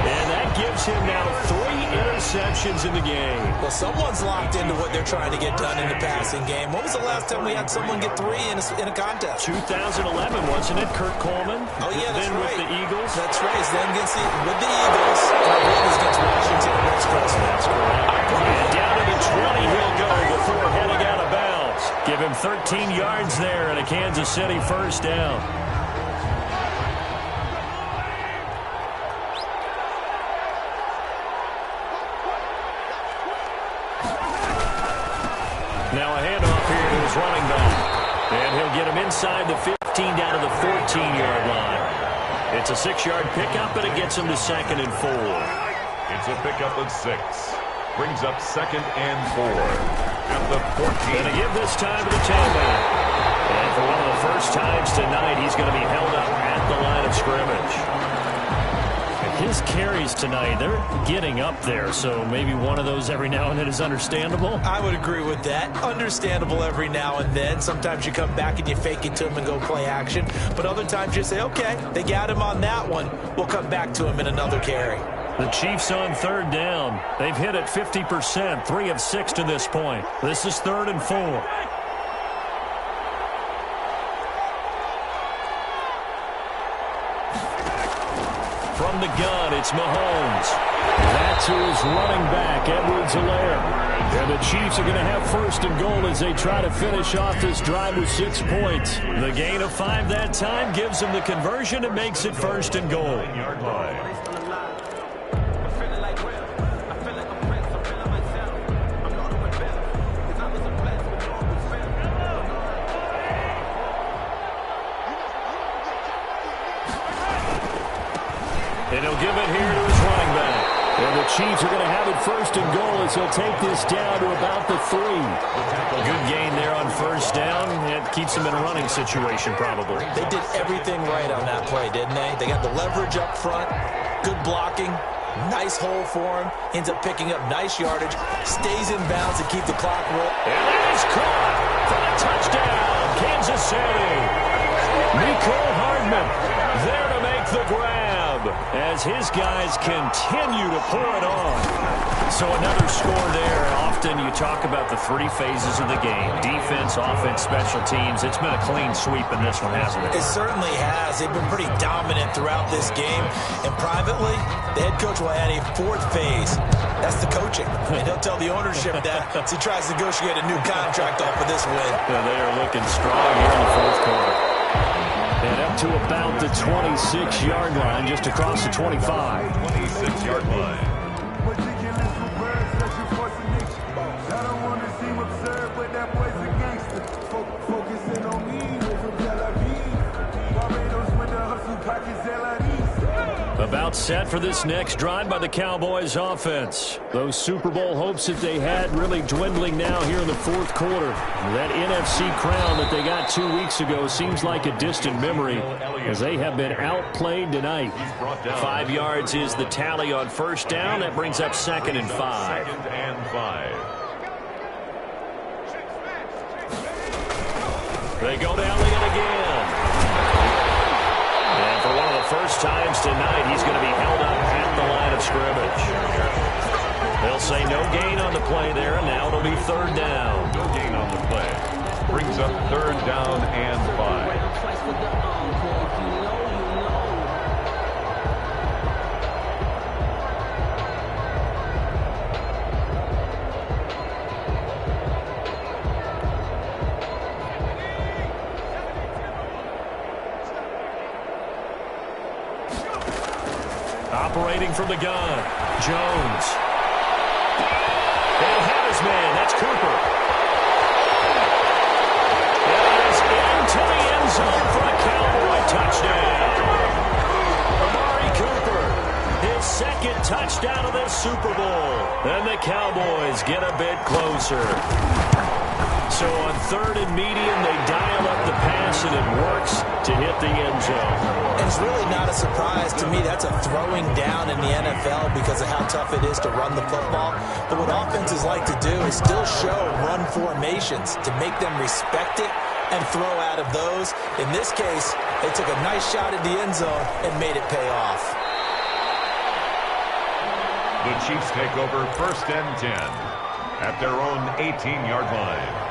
And that gives him now 3 interceptions in the game. Well, someone's locked into what they're trying to get done in the passing game. When was the last time we had someone get 3 in a contest? 2011, wasn't it? Kurt Coleman. Oh, yeah, that's then right. With the Eagles. That's right. It's then with the Eagles. And I believe it's against Washington next Christmas. That's correct. And down to the 20 he'll go before heading out of bounds. Give him 13 yards there and a Kansas City 1st down. Now a handoff here to his running back. And he'll get him inside the 15 down to the 14-yard line. It's a 6-yard pickup, and it gets him to 2nd and 4. It's a pickup of 6. Brings up 2nd and 4. At the 14. Going to give this time to the tailback. And for one of the first times tonight, he's going to be held up at the line of scrimmage. His carries tonight, they're getting up there, so maybe one of those every now and then is understandable. I would agree with that. Understandable every now and then. Sometimes you come back and you fake it to him and go play action. But other times you say, okay, they got him on that one. We'll come back to him in another carry. The Chiefs on third down. They've hit it 50%, 3 of 6 to this point. This is 3rd and 4. From the gun, it's Mahomes. That's to his running back, Edwards-Helaire. And the Chiefs are going to have 1st and goal as they try to finish off this drive with 6 points. The gain of 5 that time gives them the conversion and makes it 1st and goal. And he'll give it here to his running back. And the Chiefs are going to have it 1st and goal as they'll take this down to about the 3. Good gain there on 1st down. It keeps them in a running situation probably. They did everything right on that play, didn't they? They got the leverage up front, good blocking, nice hole for him, ends up picking up nice yardage, stays in bounds to keep the clock rolling. And that is caught for the touchdown, Kansas City. Nicole Hardman there to make the grab as his guys continue to pour it on. So another score there. Often you talk about the 3 phases of the game. Defense, offense, special teams. It's been a clean sweep in this one, hasn't it? It certainly has. They've been pretty dominant throughout this game. And privately, the head coach will add a 4th phase. That's the coaching. And he'll tell the ownership that as he tries to negotiate a new contract off of this win. Yeah, they are looking strong here in the 4th quarter. And up to about the 26-yard line, just across the 25. 26-yard line. About set for this next drive by the Cowboys offense. Those Super Bowl hopes that they had really dwindling now here in the 4th quarter. That NFC crown that they got 2 weeks ago seems like a distant memory as they have been outplayed tonight. 5 yards is the tally on 1st down. That brings up 2nd and 5. 2nd and 5. They go to Elliott again. And for one of the first times tonight, he's going to be held up at the line of scrimmage. They'll say no gain on the play there, and now it'll be 3rd down. No gain on the play. Brings up 3rd down and 5. Operating from the gun, Jones. They'll have his man. That's Cooper. It is into the end zone for a Cowboy touchdown. Amari Cooper, his 2nd touchdown of this Super Bowl. And the Cowboys get a bit closer. So on 3rd and medium, they dial up the pass, and it works to hit the end zone. And it's really not a surprise to me. That's a throwing down in the NFL because of how tough it is to run the football. But what offenses like to do is still show run formations to make them respect it and throw out of those. In this case, they took a nice shot at the end zone and made it pay off. The Chiefs take over 1st and 10 at their own 18-yard line.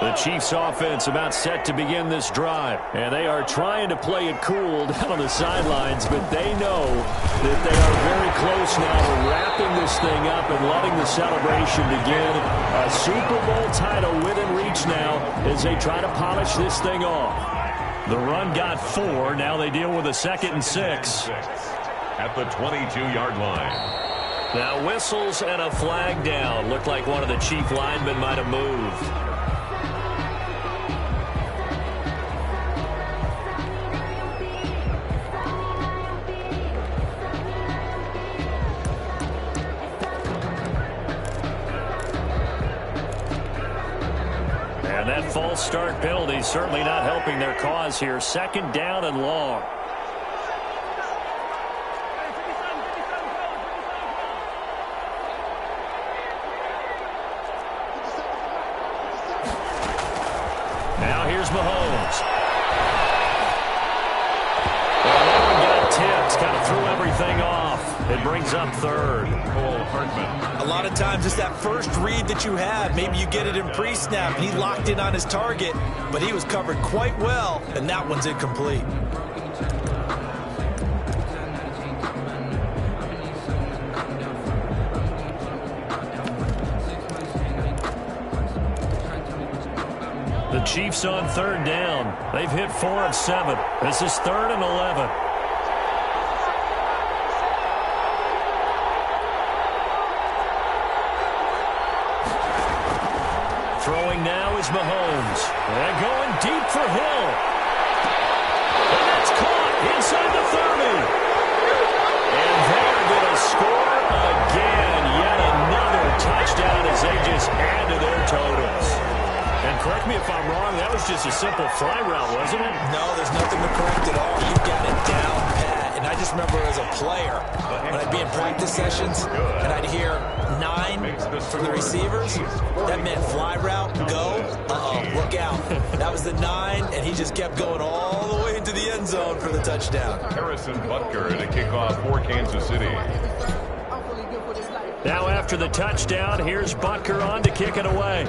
The Chiefs offense about set to begin this drive. And they are trying to play it cool down on the sidelines, but they know that they are very close now to wrapping this thing up and letting the celebration begin. A Super Bowl title within reach now as they try to polish this thing off. The run got 4. Now they deal with a 2nd and 6. At the 22-yard line. Now whistles and a flag down. Looked like one of the Chief linemen might have moved. And that false start penalty certainly not helping their cause here. 2nd down and long. Now here's Mahomes. everything off. It brings up third. A lot of times it's that first read that you have. Maybe you get it in pre-snap. He locked in on his target, but he was covered quite well, and that one's incomplete. The Chiefs on third down. They've hit 4 of 7. This is 3rd and 11. Throwing now is Mahomes. And going deep for Hill. And that's caught inside the 30. And they're going to score again. Yet another touchdown as they just add to their totals. And correct me if I'm wrong, that was just a simple fly route, wasn't it? No, there's nothing to correct at all. You got it down pat. And I just remember as a player, when I'd be in practice sessions, and I'd hear 9 from the receivers, that meant fly route, go, look out. That was the 9, and he just kept going all the way into the end zone for the touchdown. Harrison Butker to kick off for Kansas City. Now after the touchdown, here's Butker on to kick it away.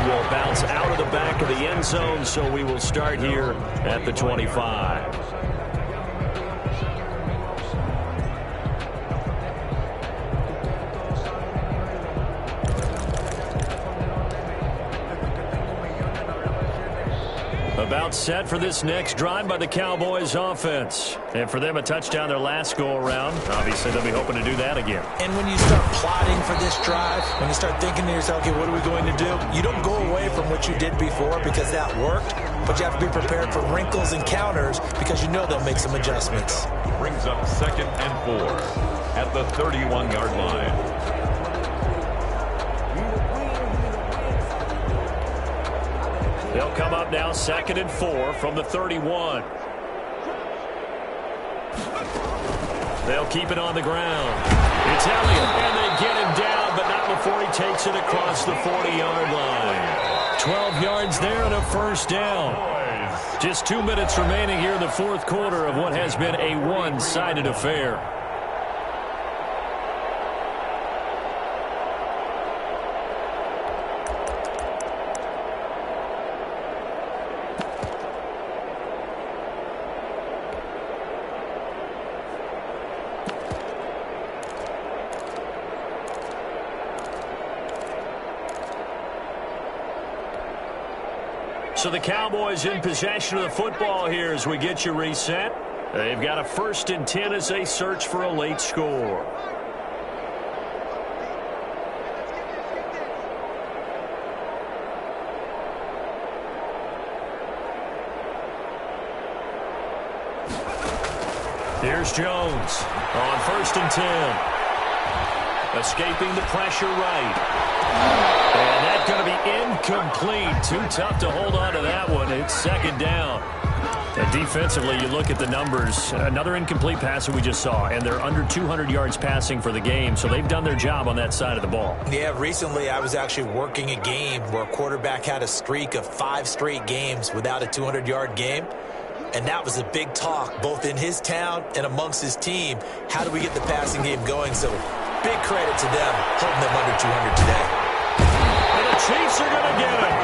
Will bounce out of the back of the end zone, so we will start here at the 25. About set for this next drive by the Cowboys offense. And for them, a touchdown their last go-around. Obviously, they'll be hoping to do that again. And when you start plotting for this drive, when you start thinking to yourself, okay, what are we going to do? You don't go away from what you did before because that worked, but you have to be prepared for wrinkles and counters because you know they'll make some adjustments. Brings up 2nd and 4 at the 31-yard line. They'll come up now 2nd and 4 from the 31. They'll keep it on the ground. It's Elliott, and they get him down, but not before he takes it across the 40-yard line. 12 yards there and a first down. Just 2 minutes remaining here in the fourth quarter of what has been a one-sided affair. So the Cowboys in possession of the football here as we get you reset. They've got a 1st and 10 as they search for a late score. Here's Jones on 1st and 10. Escaping the pressure right. And that's going to be incomplete. Too tough to hold on to that one. It's 2nd down. And defensively, you look at the numbers. Another incomplete pass that we just saw, and they're under 200 yards passing for the game, so they've done their job on that side of the ball. Yeah, recently I was actually working a game where a quarterback had a streak of 5 straight games without a 200-yard game. And that was a big talk, both in his town and amongst his team. How do we get the passing game going? So big credit to them, holding them under 200 today. And the Chiefs are going to get it.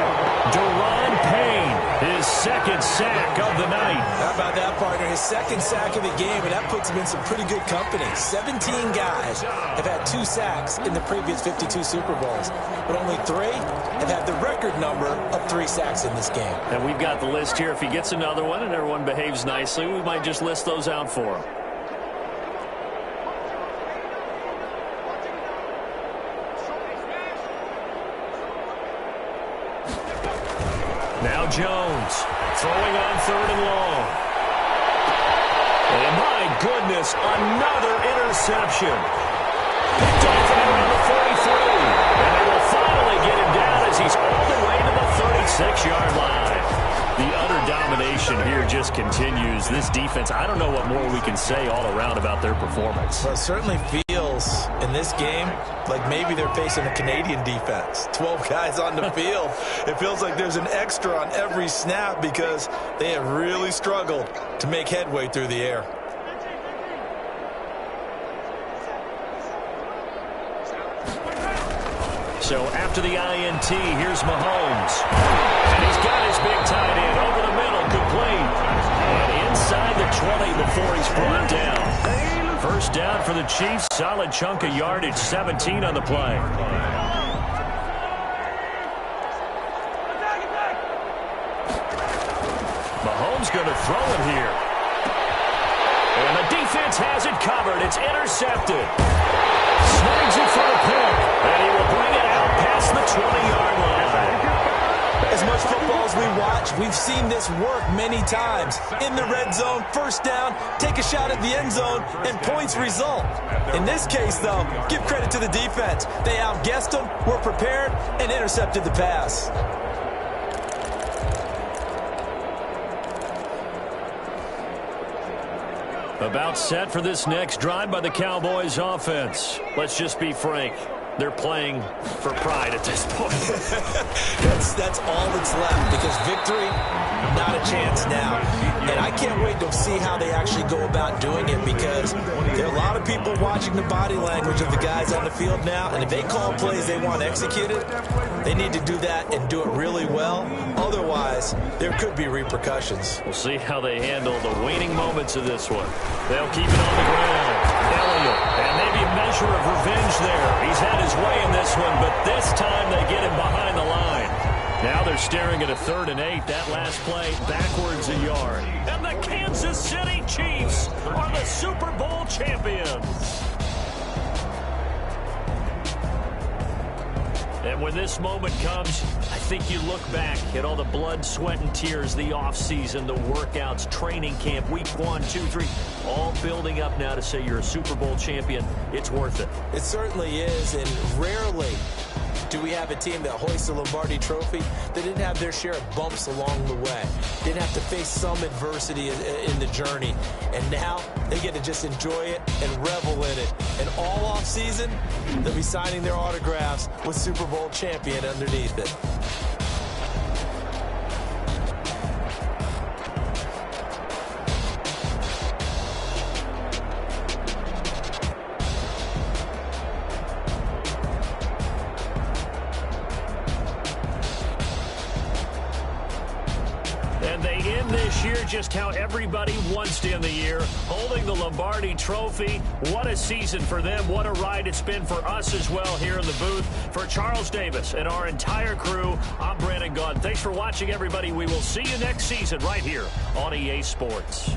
Deron Payne, his 2nd sack of the night. How about that, partner? His 2nd sack of the game, and that puts him in some pretty good company. 17 guys have had 2 sacks in the previous 52 Super Bowls, but only 3 have had the record number of 3 sacks in this game. And we've got the list here. If he gets another one and everyone behaves nicely, we might just list those out for him. Now Jones throwing on 3rd and long. And my goodness, another interception. Picked off around the 43. And they will finally get him down as he's all the way to the 36-yard line. The utter domination here just continues. This defense, I don't know what more we can say all around about their performance. Well, it certainly feels in this game like maybe they're facing a Canadian defense. 12 guys on the field. It feels like there's an extra on every snap because they have really struggled to make headway through the air. So after the INT, here's Mahomes. And he's got his big tight end over the middle, complete. And inside the 20 before he's brought down. First down for the Chiefs, solid chunk of yardage, 17 on the play. Mahomes going to throw it here. And the defense has it covered. It's intercepted. Snags it for a pick. And he will bring it out past the 20-yard line. As much football as we watch, we've seen this work many times. In the red zone, first down, take a shot at the end zone, and points result. In this case, though, give credit to the defense. They outguessed them, were prepared, and intercepted the pass. About set for this next drive by the Cowboys offense. Let's just be frank. They're playing for pride at this point. That's all that's left because victory, not a chance now. And I can't wait to see how they actually go about doing it because there are a lot of people watching the body language of the guys on the field now. And if they call plays they want executed, they need to do that and do it really well. Otherwise, there could be repercussions. We'll see how they handle the waning moments of this one. They'll keep it on the ground. Elliott, and maybe a measure of revenge there. He's had his way in this one, but this time they get him behind the line. Now they're staring at a 3rd and 8. That last play, backwards a yard. And the Kansas City Chiefs are the Super Bowl champions. And when this moment comes, I think you look back at all the blood, sweat, and tears, the offseason, the workouts, training camp, week 1, 2, 3, all building up now to say you're a Super Bowl champion. It's worth it. It certainly is, and rarely do we have a team that hoists a Lombardi trophy that didn't have their share of bumps along the way, didn't have to face some adversity in the journey, and now they get to just enjoy it and revel in it. And all off season, they'll be signing their autographs with Super Bowl champion underneath it. Just how everybody wants to end the year, holding the Lombardi Trophy. What a season for them. What a ride it's been for us as well here in the booth. For Charles Davis and our entire crew, I'm Brandon Gaudin. Thanks for watching, everybody. We will see you next season right here on EA Sports.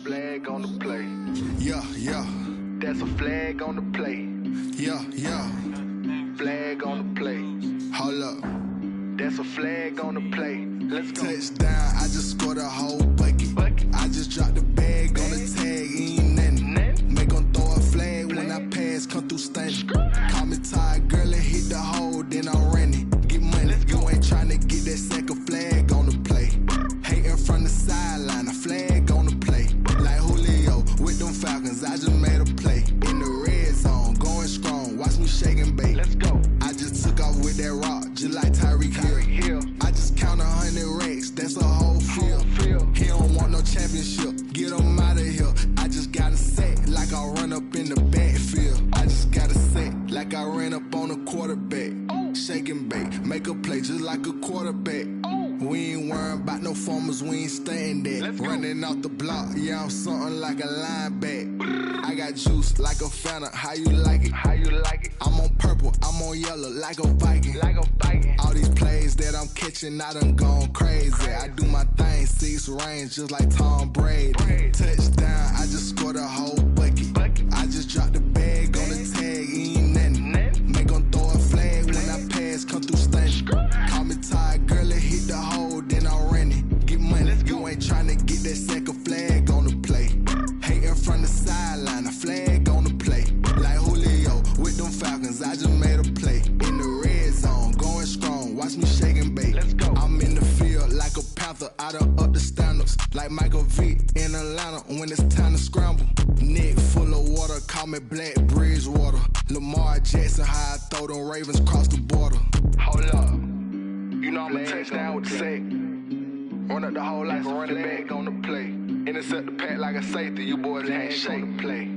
Flag on the play. Yeah. That's a flag on the play. Yeah, yeah. Flag on the play. Hold up. That's a flag on the play. Let's go. Touchdown, I just scored a whole bucket. I just dropped the bag on the tag, ain't nothing. Make 'em throw a flag when I pass, come through stunning. Call me tired, girl, and hit the hole, then I'm running. Get money, you ain't tryna get that second flag on the play. Hating from the sideline, a flag on the play. Like Julio with them Falcons, I just made a play. In the red zone, going strong, watch me shake and bake. Let's go. I just took off with that rock, just like Tyreek Hill. I just count 100 racks, that's a whole field. He don't want no championship, get him out of here. I just got a set, like I run up in the backfield. I just got a set, like I ran up on a quarterback. Shake and bake, make a play just like a quarterback. We ain't worrying about no formers, we ain't staying there. Running off the block, yeah, I'm something like a linebacker. I got juice like a Fanta, how you like it? How you like it? I'm on purple, I'm on yellow, like a Viking. Like a Viking. All these plays that I'm catching, I done gone crazy. I do my thing, 6 range, just like Tom Brady. Touchdown, I just scored a whole bucket. I just dropped the bag on the tag, ain't nothing. Make 'em throw a flag when I pass, come through stunning. Call me tired, girl, and hit the hole, then I'm running. Get money, you ain't tryna get that second flag on the play. Hating from the sideline, a flag on the play. Like Julio with them Falcons, I just made a play. In the red zone, going strong, watch me shake and bake. Let's go. I'm in the field like a panther, I done up the standards. Like Michael Vick in Atlanta when it's time to scramble. Neck full of water, call me Black Bridgewater. Lamar Jackson, how I throw them Ravens across the border. Hold up. You know I'm a touchdown with the sack. Run up the whole like a running back on the play. Intercept the pack like a safety, you boys ain't shake the play.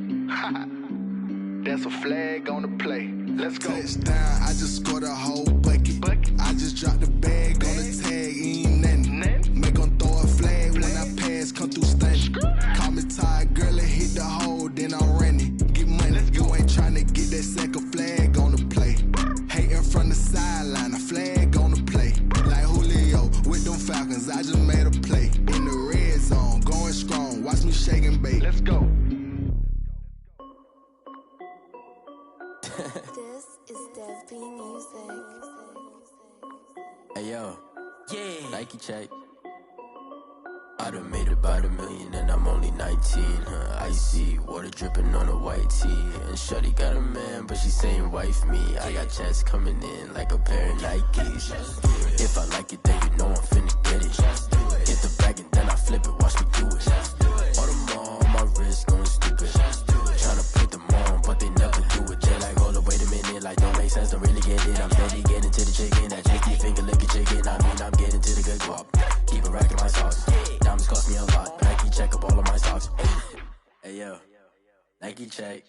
That's a flag on the play. Let's go. Touchdown, I just scored a whole bucket. I just dropped the bag on the tag, ain't nothing. Make 'em throw a flag when I pass, come through stunning. Call me tired, girl, and hit the hole, then I'm running. Get money, you ain't tryna get that second flag on the play. Hating from the sideline, a flag on the play. Like Julio with them Falcons, I just made a play. In the red zone, going strong, watch me shake and bake. Let's go. This is Dev B Music. Hey yo, yeah, Nike check. I done made about $1 million and I'm only 19. Icy water dripping on a white tee. And shawty got a man, but she saying wife me. I got checks coming in like a pair of Nikes. If I like it, then you know I'm finna get it. Hit the bag and then I flip it, watch me do it. All them on my wrist going stupid. Tryna put them on, but they never do it. They like, hold up, wait a minute, like don't make sense, don't really get it. I'm steady getting to the chicken, that chicky finger licking chicken. I mean, I'm getting to the good guap. Keep it racking my sauce. Diamonds cost me a lot. Nike check up all of my socks. Hey yo, Nike check.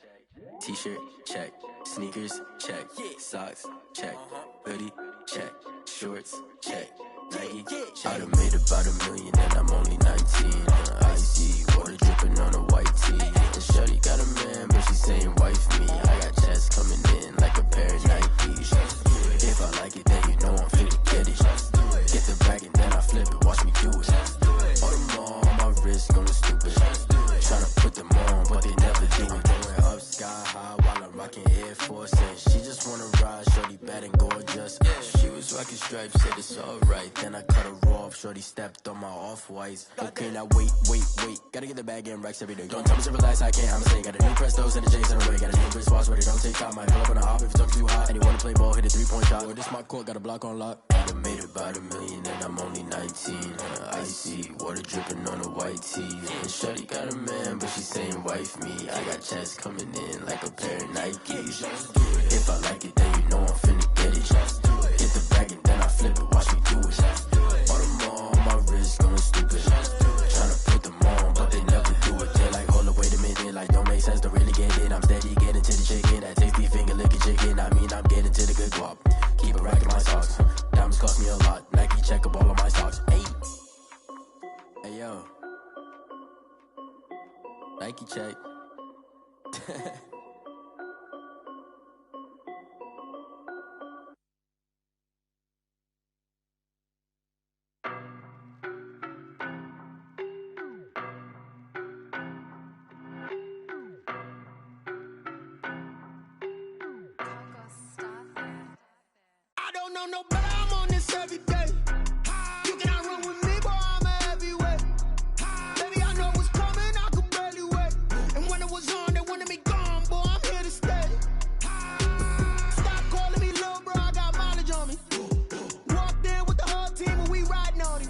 T-shirt check. Sneakers check. Socks check. Hoodie check. Shorts check. Nike check. I done made about $1 million and I'm only 19. Icy water dripping on a white tee. And shawty got a man, but she saying wife me. I got checks coming in like a pair of Nikes. If I like it, then you know I'm finna get it. Get the bag and then I flip it, watch me do it. All them on my wrist going stupid. Tryna put them on, but they never do it. Going up sky high while I'm rocking Air Force. And she just wanna ride, shorty bad and gorgeous. She was rocking stripes, said it's alright. Then I cut her off, shorty stepped on my off-whites. Okay, now wait. Gotta get the bag and racks every day. Don't tell me to relax, I can't, I'm saying. Got a new Prestos and a J's in the way. Got a new wristwatch where they don't take time. Might pull up on a hop if it talks too hot. And you wanna play ball, hit a 3-point shot. Well, this my court, got a block on lock. I done made about $1 million and I'm only 19. Icy water dripping on a white tee. And shawty got a man, but she saying wife me. I got checks coming in like a pair of Nikes. If I like it, then you know I'm finna get it. Hit the bag and then I flip it, watch me do it. All them on my wrist going stupid. Tryna put them on, but they never do it. They're like, hold up, wait a minute, like don't make sense, don't really get it. I'm steady getting to the chicken, that tasty finger licking chicken. I mean, I'm getting to the good guap. Keep it racking my socks. Diamonds cost me a lot. Nike check up all of my socks. Hey yo, Nike check. know no better, I'm on this every day. You cannot run with me, boy, I'm a heavyweight. Baby, I know what's coming, I could barely wait. And when it was on, they wanted me gone, boy, I'm here to stay. Stop calling me little bro, I got mileage on me. Walked in with the whole team and we riding on him.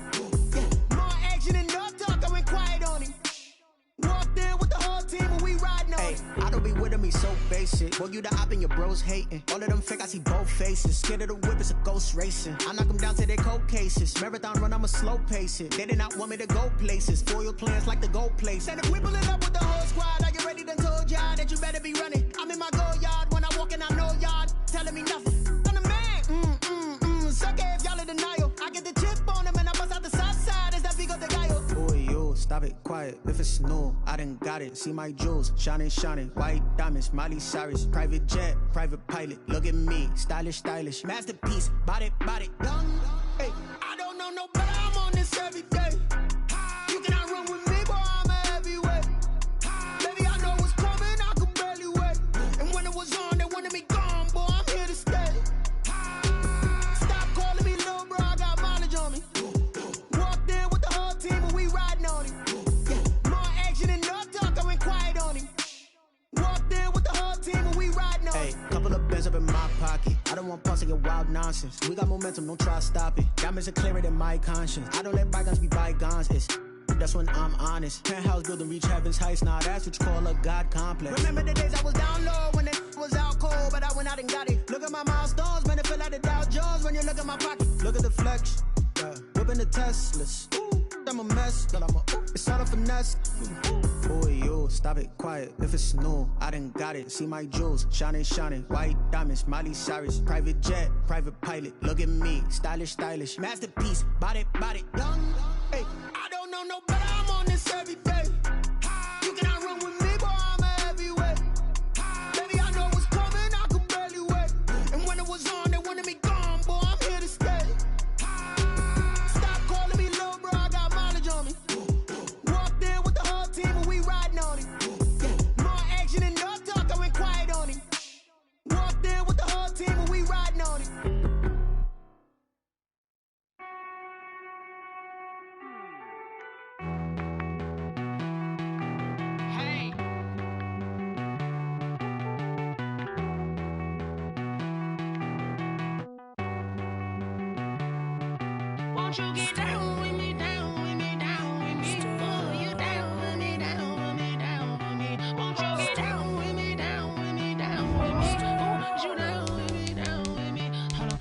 Yeah, more action and no talk, I went quiet on him. Walked in with the whole team and we riding on him. I don't be with him, he's so basic. Boy, you the op and your bros hating. All of them fake, I see both faces. Scared of the whip, it's a ghost racing. I knock them down to their cold cases. Marathon run, I'ma slow pace it. They did not want me to go places. Foil plans like the gold place. And if we pull it up with the whole squad, I get ready to told y'all that you better be running. I'm in my go yard when I walk in, I know y'all telling me nothing. I'm the man, suck it if y'all in denial. I get the chip on them and I bust out the south side. Is that big of the guy? Boy, yo, stop it, quiet. If it's new, I done got it. See my jewels, shining, shining. White diamonds, Miley Cyrus. Private jet, private pilot. Look at me, stylish, stylish. Masterpiece, body, young. Hey, I don't know no better, I'm on this every day. You cannot run with me, boy, I'm a heavyweight. Baby, I know what's coming, I could barely wait. And when it was on, they wanted me gone, boy, I'm here to stay. Stop calling me little bro, I got mileage on me. Walked in with the whole team and we riding on him. Yeah, more action and no talk, I went quiet on him. Walked in with the whole team and we riding on him. Couple of bands up in my pocket. I don't want parts of your wild nonsense. We got momentum, don't try to stop it. Diamonds are clearer than my conscience. I don't let bygones be bygones. That's when I'm honest. Penthouse building, reach heaven's heights. Now that's what you call a God complex. Remember the days I was down low when it was out cold, but I went out and got it. Look at my milestones, man, it feel like the Dow Jones when you look at my pocket. Look at the flex, whipping the Teslas. I'm a mess, but it's all a finesse. Boy, yo, stop it, quiet. If it's new, I done got it. See my jewels, shining, shining. White diamonds, Miley Cyrus. Private jet, private pilot. Look at me, stylish, stylish. Masterpiece, body, young. Hey, I don't know no better, I'm on this every day. You cannot run with me, boy, I'm a heavyweight. Baby, I know what's coming, I could barely wait. And when it was on, they wanted me gone, boy, I'm here to stay. Stop calling me little bro, I got mileage on me. Walked in with the whole team and we riding on him. Yeah, more action and no talk, I went quiet on him. Walked in with the whole team and we riding on him. Won't you get down with me, down with me, down with me? Oh, you down with me, down with me, down with me. Won't you get down with me, down with me, down with me? Oh, you down with me, down with me. Hold on.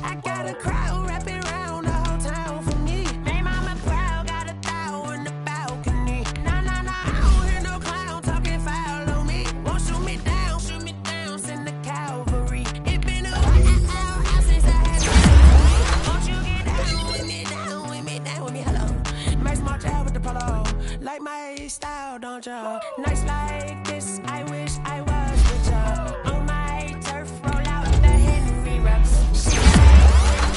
I got a crowd wrapping around the whole town for me. They mama proud, got a thou in the balcony. Nah, I don't hear no clown talking foul on me. Won't shoot me down, send the cavalry. It been a while since I had to. Won't you get down with me, down with me, down with me? Hello. Max March out with the polo. Like my style, don't ya? Nights like this, I wish I was with ya. On my turf, roll out the Henry reps.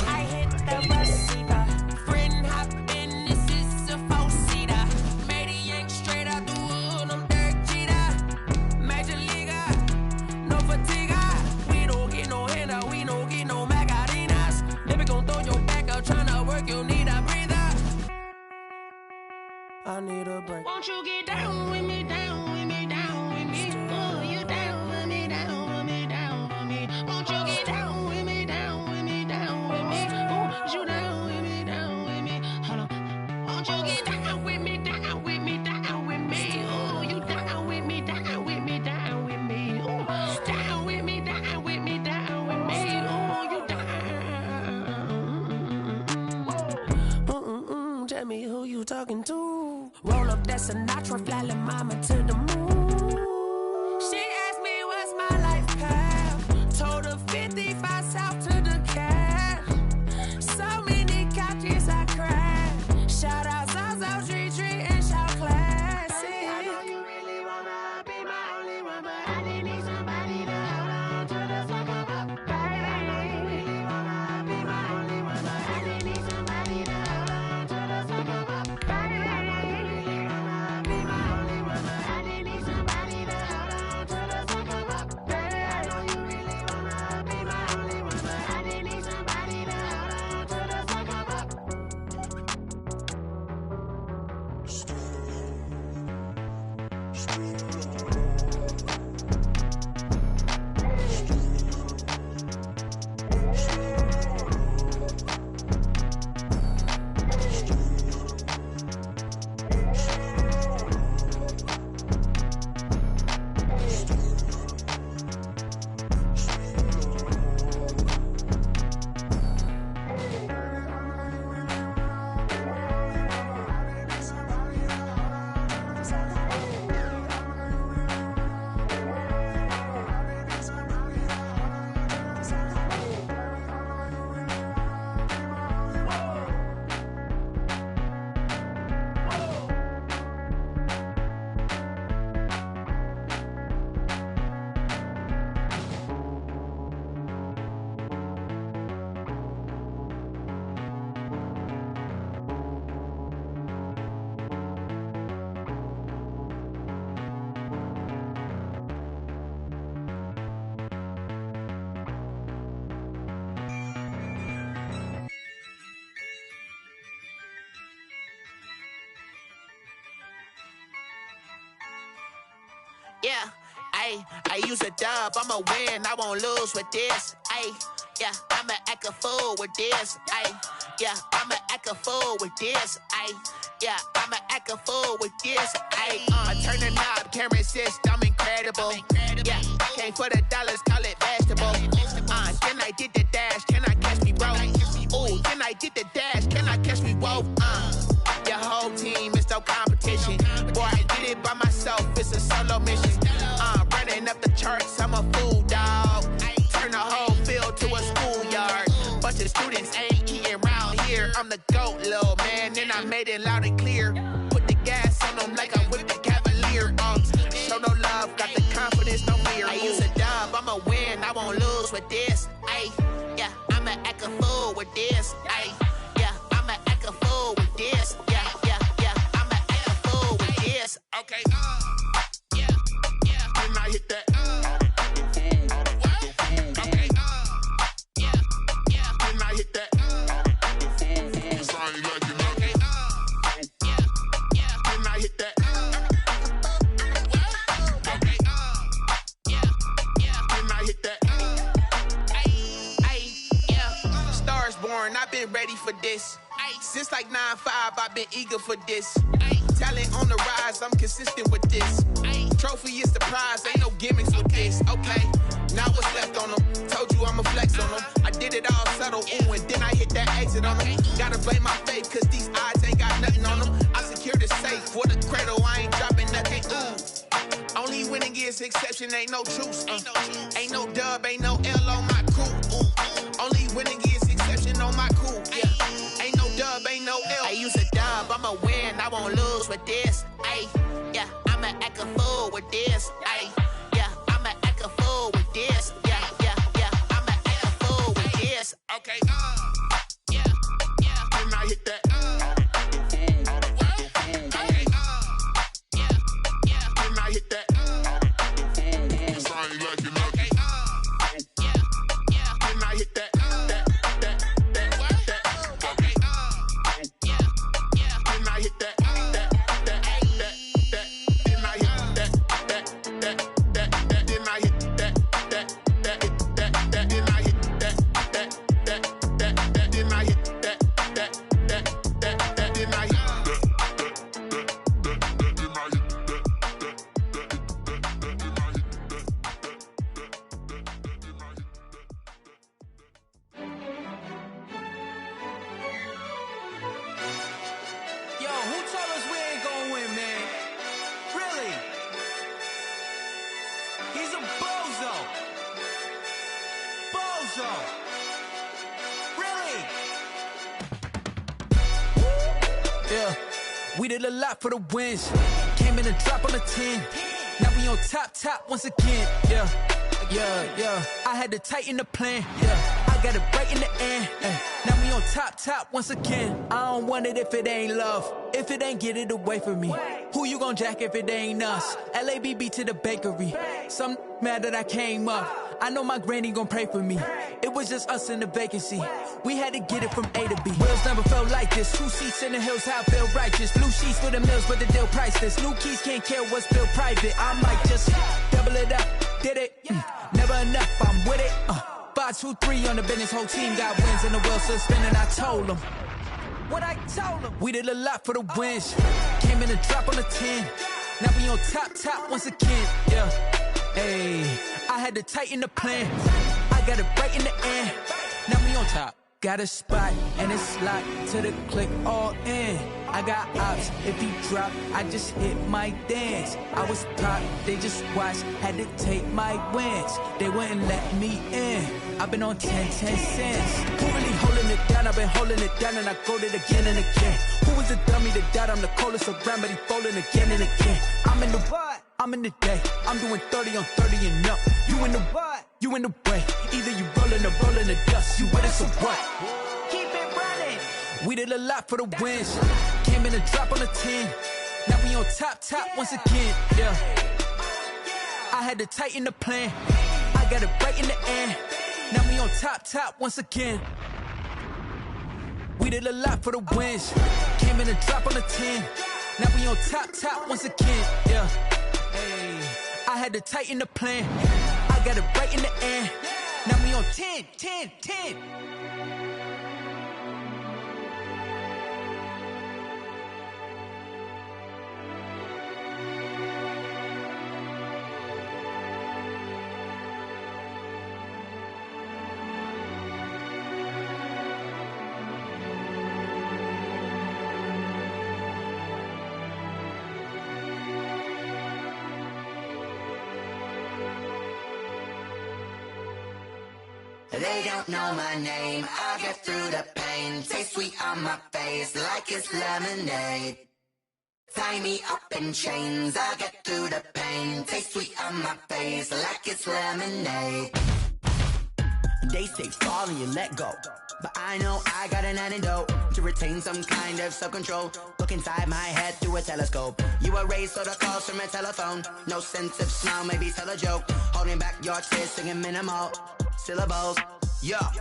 I hit the receiver. Friend hop in, this is a four-seater. Made a yank straight out the wood, I'm Derek Jeter. Major leaguer, no fatigue. We don't get no handout, we don't get no Macarinas. Never gon' throw your back out, tryna work, you need a breather. I need a break. Won't you get down with me, down with me, down with me? Oh, you down with me, down with me, down with me. Won't you get down with me, down with me, down with me? Oh, you down with me, down with me. Hold on. Won't you get down with me, down with me, down with me? Oh, you down with me, down with me, down with me. Oh, down with me, down with me, down with me. Oh, you down. Tell me who you talking to. Roll up that Sinatra, fly la mama to the moon. She asked me what's my life path. Told her 55 south to the cash. So many couches I cried. Shout out Zaza, Tree, and shout classy. I know you really wanna be my only one, but I didn't need somebody to hold on to the fuck up. Baby, I know you really wanna be my only one, but I didn't need somebody to hold on to the fuck up. Baby, I know you really wanna be my only one, but I didn't need yeah. Ayy, I use a dub, I'ma win, I won't lose with this. Ayy, yeah, I'ma act a fool with this. Ayy, yeah, I'ma act a fool with this. Ayy, yeah, I'ma act a fool with this. Ayy, turn the knob, can't resist, I'm incredible. Yeah, came for the dollars, call it vegetable. Then I did the dash, can I catch me, bro? Ooh, then I did the dash, can I catch me, whoa? Your whole team is no competition. Boy, I did it by myself, it's a solo mission. Running up the charts, I'm a fool, dog. Turn the whole field to a schoolyard. Bunch of students ain't eating round here. I'm the GOAT, little man, and I made it loud and clear. Put the gas on them like I'm with the Cavalier. Show no love, got the confidence, no fear. I use a dub, I'ma win, I won't lose with this. Ayy, yeah, I'ma act a fool with this. Ayy, yeah, I'ma act a fool with this. Yeah, yeah, yeah, I'ma act a fool with this. Okay, yeah, yeah, can I hit that? Okay, yeah, yeah, can I hit that? Cause I ain't like it. Okay, yeah, yeah, can I hit that? Okay, yeah, yeah, can I hit that? Yeah, stars born, I've been ready for this. Since like 9-5, I've been eager for this. Talent on the rise, I'm consistent with this. Trophy is the prize, ain't no gimmicks with this. Okay, now what's left on them? Told you I'ma flex on them. I did it all subtle, ooh, and then I hit that exit on them. Gotta blame my faith, cause these odds ain't got nothing on them. I secure the safe for the cradle, I ain't dropping nothing, ooh. Only winning is exception, ain't no truce. Ain't no dub, ain't no L on my crew. Only winning is exception on my crew. Yeah, ain't no dub, ain't no L. I use a dub, I'ma win, I won't lose with this. Ayy, yeah, I'ma act a fool with this. Ayy, yeah, I'ma act a fool with this. Yeah, yeah, yeah, I'ma act a fool with this. Okay, yeah, yeah, can I hit that? Okay, yeah, yeah, can I hit that? Cause I ain't like it. Okay, yeah, yeah, can I hit that? Okay, yeah, yeah, can I hit that? We did a lot for the wins. Came in and drop on the 10. Now we on top once again. Yeah. I had to tighten the plan. Yeah, I got it right in the end. Now we on top once again. I don't want it if it ain't love. If it ain't, get it away from me. Who you gon' jack if it ain't us? LABB to the bakery. Some mad that I came up. I know my granny gon' pray for me. It was just us in the vacancy. We had to get it from A to B. Wheels never felt like this. 2 seats in the hills, how I feel righteous. Blue sheets for the mills, but the deal priceless. New keys can't care what's built private. I might just double it up. Did it? Never enough, I'm with it. 5, 2, 3 on the business. Whole team got wins and the wheels still spinning. I told them what I told them. We did a lot for the wins. Came in and drop on the 10. Now we on top once again. Yeah. Hey, I had to tighten the plan. I got it right in the end. Now we on top. Got a spot and it's locked to the click all in. I got ops, if he drop, I just hit my dance. I was top, they just watched, had to take my wins. They wouldn't let me in. I've been on 10 cents. Who really holding it down? I've been holding it down and I go it again and again. Who was the dummy that died? I'm the coldest around, but he folding again and again. I'm in the what? I'm in the day. I'm doing 30 on 30 and up. You in the what? You in the way. Either you rolling or rolling the dust. You with us or what? Keep it running. We did a lot for the wins. Came in and drop on the 10. Now we on top once again. Yeah. I had to tighten the plan. I got it right in the end. Now we on top once again. We did a lot for the wins. Came in and drop on the 10. Now we on top once again. Yeah. Hey, I had to tighten the plan. I got it right in the air. Now we on 10, 10, 10. They don't know my name, I get through the pain. Taste sweet on my face like it's lemonade. Tie me up in chains, I get through the pain. Taste sweet on my face like it's lemonade. They say fall and you let go, but I know I got an antidote to retain some kind of self-control. Look inside my head through a telescope. You erase all the calls from a telephone. No sense of smile, maybe tell a joke. Holding back your tears, singing minimal syllables. Yeah,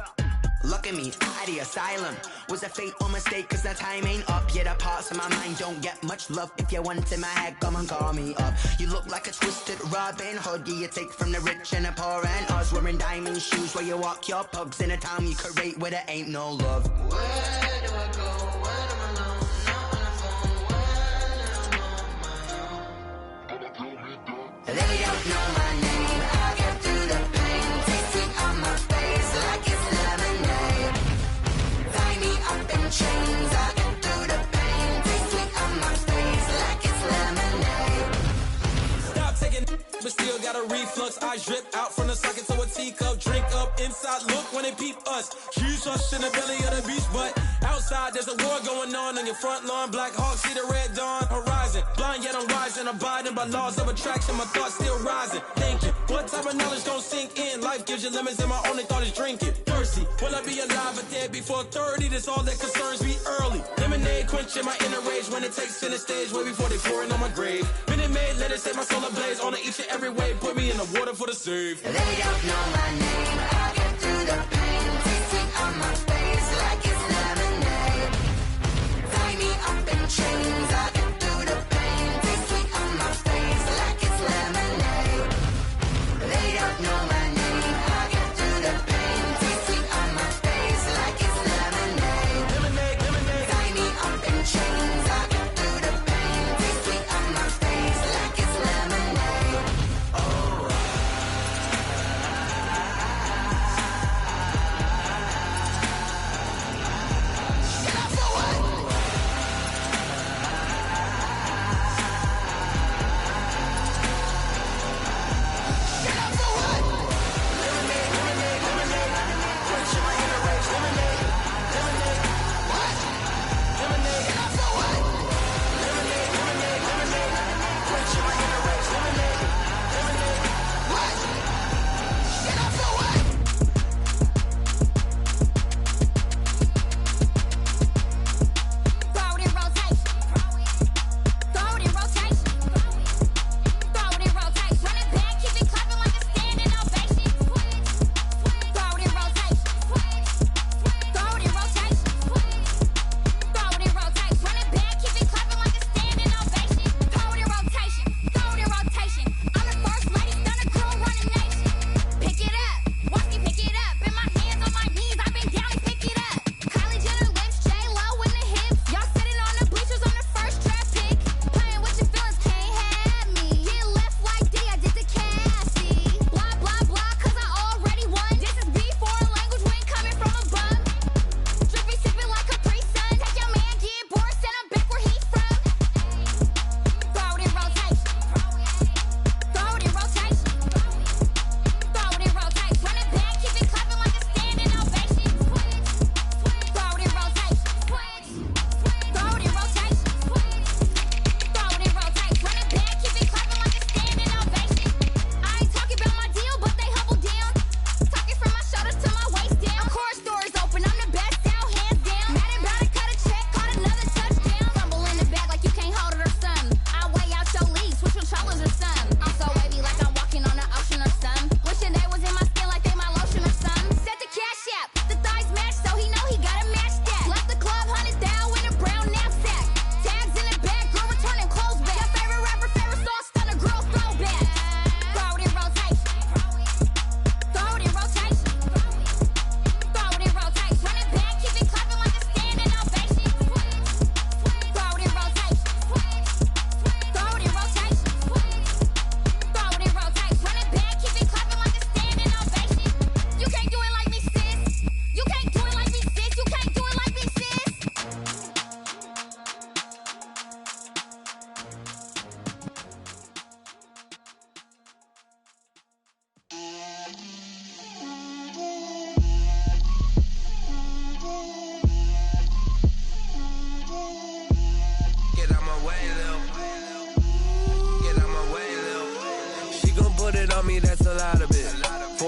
look at me, at the asylum. Was a fate or mistake, cause the time ain't up. Yet the parts of my mind don't get much love. If you want in my head, come and call me up. You look like a twisted Robin Hood. Yeah, you take from the rich and the poor and us. Wearing diamond shoes where you walk your pugs. In a town you create where there ain't no love. Where do I go? When I'm alone? Not on the phone. When I'm on my own. They don't know my name. I get through the pain. Taste sweet on my face like it's lemonade. Tie me up in chains. I get through the pain. Taste sweet on my face like it's lemonade. Stop taking, but still got a reflux. Eyes drip out from the socket to a teacup. Drink up inside, look when they peep us. Huge us in the belly of the beach, but outside there's a war going on your front lawn. Black Hawk, see the red dawn horizon. Blind yet I'm rising, abiding by laws of attraction. My thoughts still rising. Thinking, what type of knowledge gon' sink in? Life gives you lemons and my only thought is drinking. Thirsty, will I be alive or dead before 30? That's all that concerns me early. Lemonade quenching my inner rage when it takes center stage way before they pour it on my grave. Minute Maid, let it set my soul ablaze on each and every way. Put me in the water for the save. They don't know my name. I get through the pain. Taste sweet on my face like it's lemonade. Tie me up in chains. I get through the pain. Taste sweet on my face like it's lemonade. They don't know my name. I get through the pain. Taste sweet on my face like it's lemonade. Lemonade, lemonade. Tie me up in chains. I get through the pain. Taste sweet on my face like it's lemonade. Oh.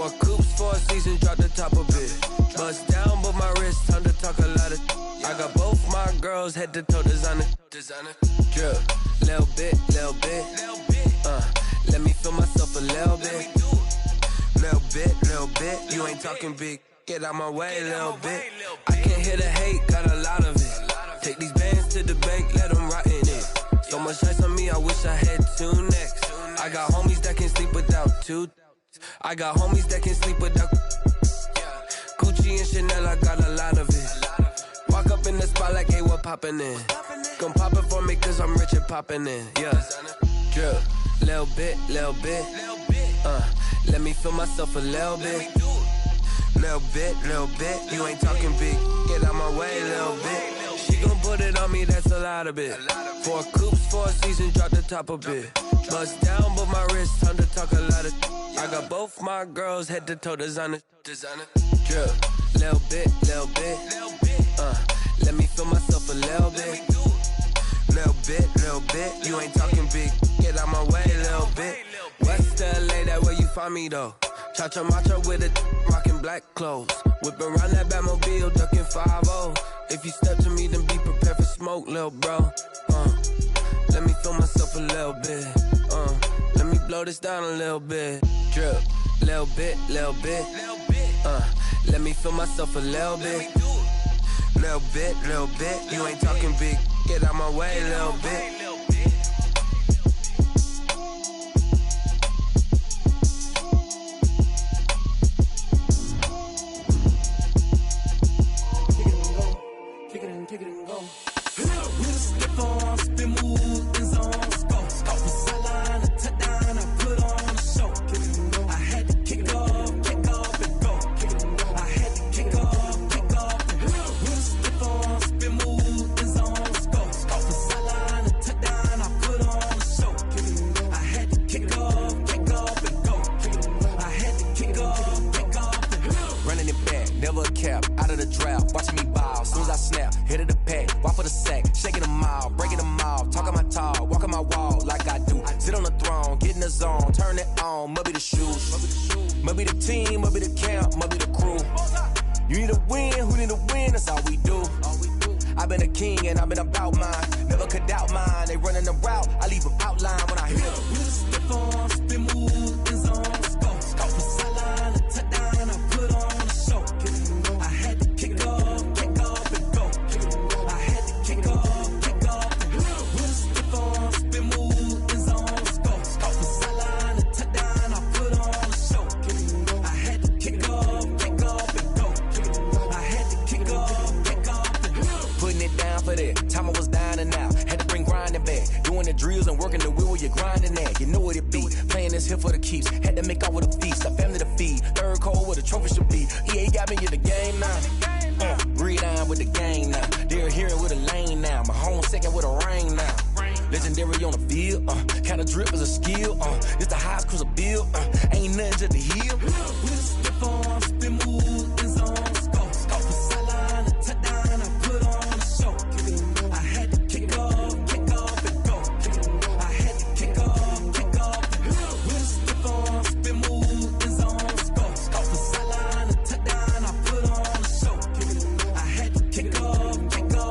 4 coops, 4 seasons, drop the top a bit. Bust down, but my wrist, time to talk a lot of. I got both my girls head to toe designer. Drip, little bit. Let me feel myself a little bit. Little bit. You ain't talking big. Get out my way, little bit. I can't hear the hate, got a lot of it. Take these bands to the bank, let them rot in it. So much ice on me, I wish I had 2 necks. I got homies that can sleep without 2. I got homies that can sleep without Gucci and Chanel, I got a lot of it. Walk up in the spot like, hey, what poppin' in? Gon' pop it for me cause I'm rich and poppin' in. Yeah, drip, little bit. Let me feel myself a little bit. Little bit. You ain't talking big. Get out my way, little bit. She gon' put it on me, that's a lot of it. 4 coops, 4 seasons, drop the top a bit. Bust down, but my wrist, time to talk a lot of. I got both my girls head to toe designer. Drip, little bit. Let me feel myself a little bit. Little bit. You ain't talking big. Get out my way, little bit. West LA, that where you find me though. Cha-cha matcha with it, rockin' black clothes. Whip around that Batmobile, ducking 5-0. If you step to me, then be prepared for smoke, lil' bro. Let me feel myself a little bit. Let me blow this down a little bit. Drip, little bit. Let me feel myself a little bit. Little bit. You ain't talking big. Get out my way, little bit. Kick it and go. With a stiff arm, spin move, in zone, score. Off the sideline, a touchdown, I put on a show. I had to kick off and go. I had to kick off and go. With a stiff arm, spin move, in zone, score. Off the sideline, a touchdown, I put on a show. I had to kick off and go. I had to kick off and go. Running it back, never a cap, out of the draft, watching me ball. Soon as I snap, hit of the pack, walk for the sack, shaking them all, breaking them off, talking my talk, walking my wall like I do. Sit on the throne, get in the zone, turn it on, must be the shoes, must be the team, must be the camp, must be the crew. You need a win, who need a win, that's all we do. I've been a king and I've been about mine, never could doubt mine. They running the route, I leave them outline when I hit them. With a stiff arm, spin move, in zone, score. Off the sideline, a touchdown, I put on a show. I had to kick off and go. I had to kick off and go. With a stiff arm, spin move, in zone, score. Off the sideline, a touchdown, I put on a show. I had to kick off and go. I had to kick off and go. Putting it down for that, time I was down and out. Had to bring grinding back, doing the drills and working the wheel where you're grinding at. You know what it be, playing this here for the keeps. Had to make off with a feast, a family to feed. Third cold where the trophy should be. EA got me in the game now. Breed on with the game now. They're here with a lane now. My home second with a ring now. Legendary on the field, kinda drip is a skill. It's the highest cruiser bill, ain't nothing to the heel. With a stiff arm, spin move, in zone, score. Off the sideline, a touchdown, I put on a show. I had to kick off and go. I had to kick off and go. With a stiff arm, spin move, in zone, score. Off the sideline, a touchdown, I put on a show. I had to kick off and go.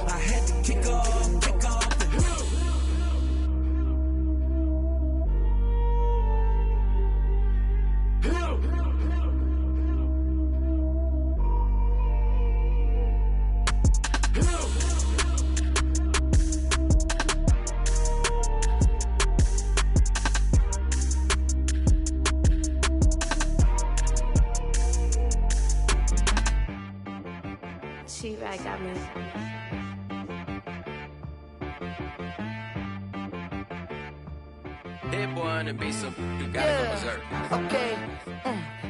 I had to kick off and go. T-Rag got me. Hit boy on the beat, so you gotta go berserk. Okay.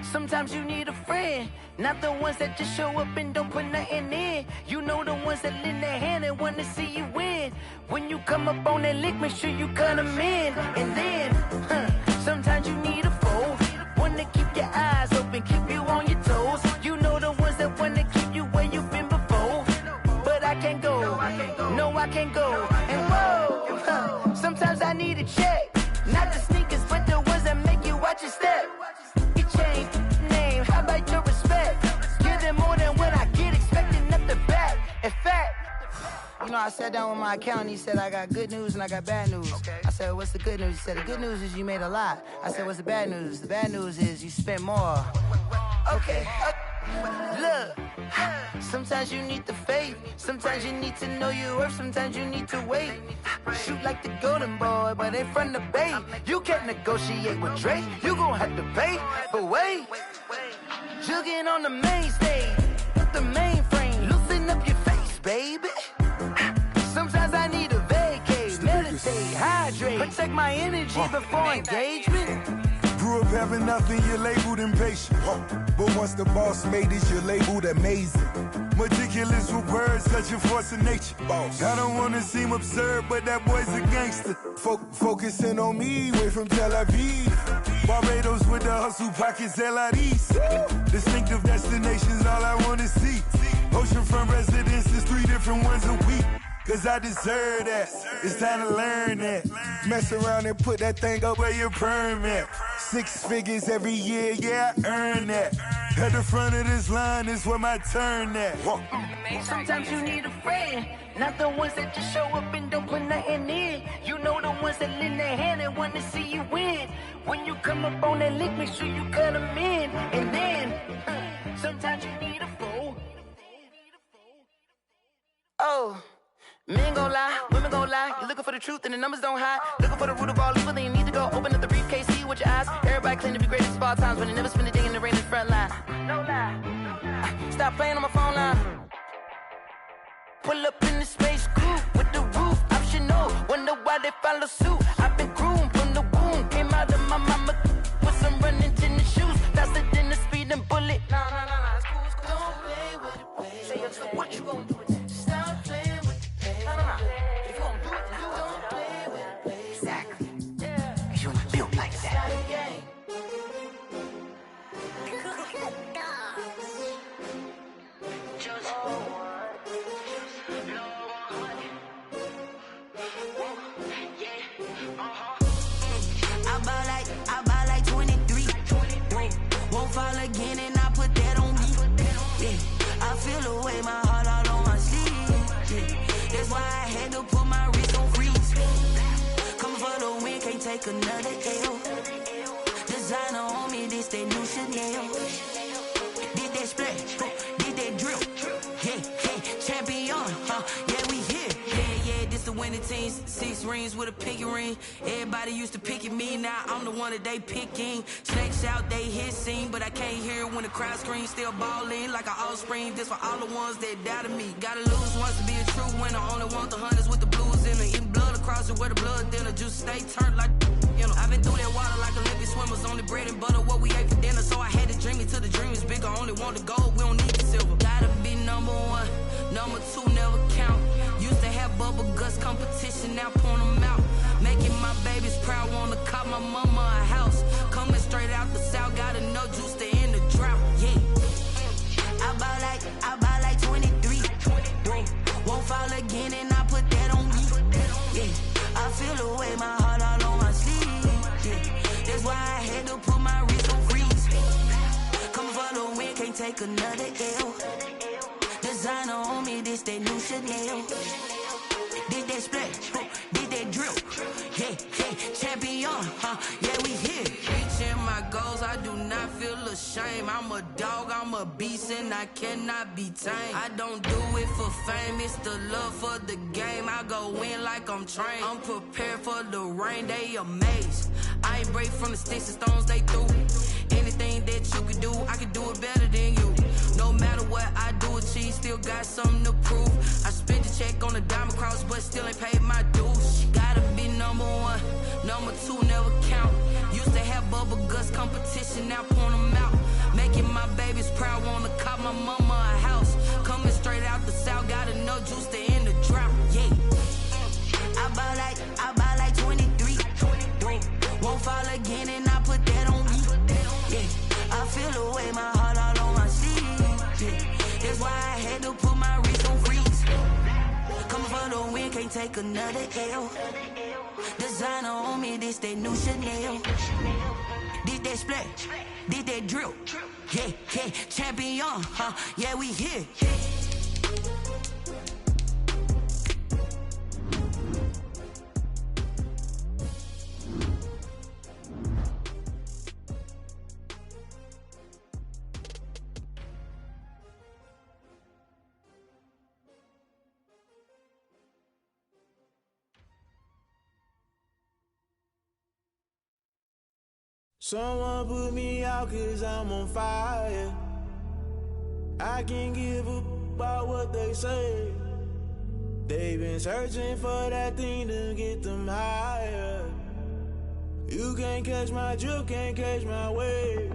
Sometimes you need a friend, not the ones that just show up and don't put nothing in. You know the ones that lend their hand and want to see you win. When you come up on that lick, make sure you cut them in. And then, sometimes you need a foe, one to keep your eyes open, keep you on your toes. You know the ones that want to keep you where you've been before. But I can't go, no I can't go. And whoa, sometimes I need a check. Not the sneakers, but the ones that make you watch your step. You know, I sat down with my accountant. He said, I got good news and I got bad news. Okay. I said, what's the good news? He said, the good news is you made a lot. I said, what's the bad news? The bad news is you spent more. Okay. Look, sometimes you need the faith. Sometimes you need to know your worth. Sometimes you need to wait. Shoot like the golden boy, but ain't from the bay. You can't negotiate with Drake. You gon' have to pay. But wait, jugging on the main stage. Put the mainframe. Loosen up your face, baby. Sometimes I need a vacate. Meditate, hydrate. Protect my energy before engagement. Grew up having nothing, you're labeled impatient. But once the boss made it, you're labeled amazing. Meticulous with words, such a force of nature. I don't wanna seem absurd, but that boy's a gangster. Focusing on me, way from Tel Aviv. Barbados with the hustle pockets, LIDs. Distinctive destinations, all I wanna see. Oceanfront residences, 3 different ones a week. Cause I deserve that, it's time to learn that. Mess around and put that thing up where your permit. 6 figures every year, yeah, I earn that. At the front of this line is where my turn at. Sometimes you need a friend, not the ones that just show up and don't put nothing in. You know the ones that lend their hand and want to see you win. When you come up on that lick, make sure you cut them in. And then, sometimes you need a fool. Oh. Men gon' lie, women gon' lie. You're looking for the truth and the numbers don't hide. Looking for the root of all evil, then you need to go open up the briefcase, see with your eyes. Everybody claim to be greatest of all times, but they never spend a day in the rain in the front line. No lie. Stop playing on my phone line. Pull up in the space coupe with the roof optional. Wonder why they follow suit. I've been groomed from the womb. Came out of my mama with some running tennis shoes. Faster than the speeding bullet. No, it's cool, it's cool. Don't play with it, baby. Say what you gon' do? Stop playing. If you gon' do it, then you don't play with it, baby. Exactly. Cause you ain't built like that. I buy like 23. Won't fall again and I put that on me. Yeah, I feel the way my heart all on my sleeve. Yeah. That's why I had to put my wrist on freeze. Coming for the win, can't take another L. Designer on me, this that new Chanel. Did that splash, did that drill. Yeah, champion, yeah, we here. Yeah, this the winning teams. 6 rings with a pinky ring. Everybody used to pick at me, now I'm the one that they picking. Snakes out, they hit scene, but I can't hear when the crowd screams. Still balling like an offspring. This for all the ones that doubted me. Gotta lose once to be a true winner. Only want the hunters with the blues in it. Eating blood across it where the blood dinner. Juice stay turned like, you know. I've been through that water like Olympic swimmers. Only bread and butter, what we ate for dinner. So I had to dream it till the dream is bigger. Only want the gold, we don't need the silver. Gotta be number 1, number 2 never count. Used to have bubble guts competition, now point them out. Making my babies proud, wanna cop my mama a house. Coming straight out the south, gotta know juice to end the drought. Yeah, I buy like 23. Won't fall again and I put that on me. Yeah, I feel the way my heart all on my sleeve. Yeah, that's why I had to put my wrist on freeze. Coming for the win, can't take another L. Designer on me, this that new Chanel. Did that splash, did that drill. Yeah, champion, yeah, we here. Reaching my goals, I do not feel ashamed. I'm a dog, I'm a beast, and I cannot be tamed. I don't do it for fame, it's the love for the game. I go in like I'm trained. I'm prepared for the rain, they amazed. I ain't break from the sticks and stones they threw. Anything that you can do, I can do it better than you. No matter what I do, achieve, still got something to prove. I spent the check on the diamond cross, but still ain't paid my dues. Gotta be number 1, number 2 never count. Used to have bubble guts competition, now point them out. Making my babies proud, wanna cop my mama a house. Coming straight out the south, gotta know juice to end the drought. Yeah, I buy like 23. Won't fall again and I put that on me. Yeah, I feel the way my heart all on my sleeve. Yeah, that's why I had to put my wrist on freeze. Coming for the win, can't take another L. Designer on me, this that new Chanel. Did that splash, did that drill. Yeah, champion, yeah, we here. Someone put me out 'cause I'm on fire. I can't give a about what they say. They've been searching for that thing to get them higher. You can't catch my drift, can't catch my wave.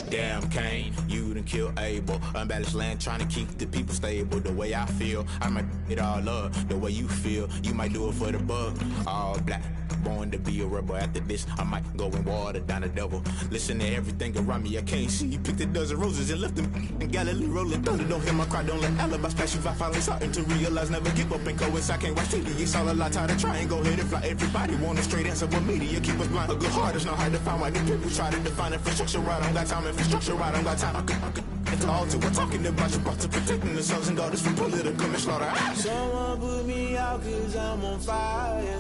Damn, Kane, you done killed Abel. Unbalanced land, trying to keep the people stable. The way I feel, I might it all up. The way you feel, you might do it for the bug. All black, born to be a rebel. After this, I might go and water down the devil. Listen to everything around me, I can't see. You picked a dozen roses and left them in Galilee rolling thunder. Don't hear my cry, don't let alibis pass you. I finally starting to realize, never give up and coincide. Can't watch TV, it's all a lot. Tired of trying, go ahead and fly. Everybody want a straight answer, but media keep us blind. A good heart is not hard to find. Why the people try to define infrastructure right? I don't got time, infrastructure right? I don't got time. I could it's all to we're talking about you, about to protecting the sons and daughters from political manslaughter. Someone put me out 'cause I'm on fire.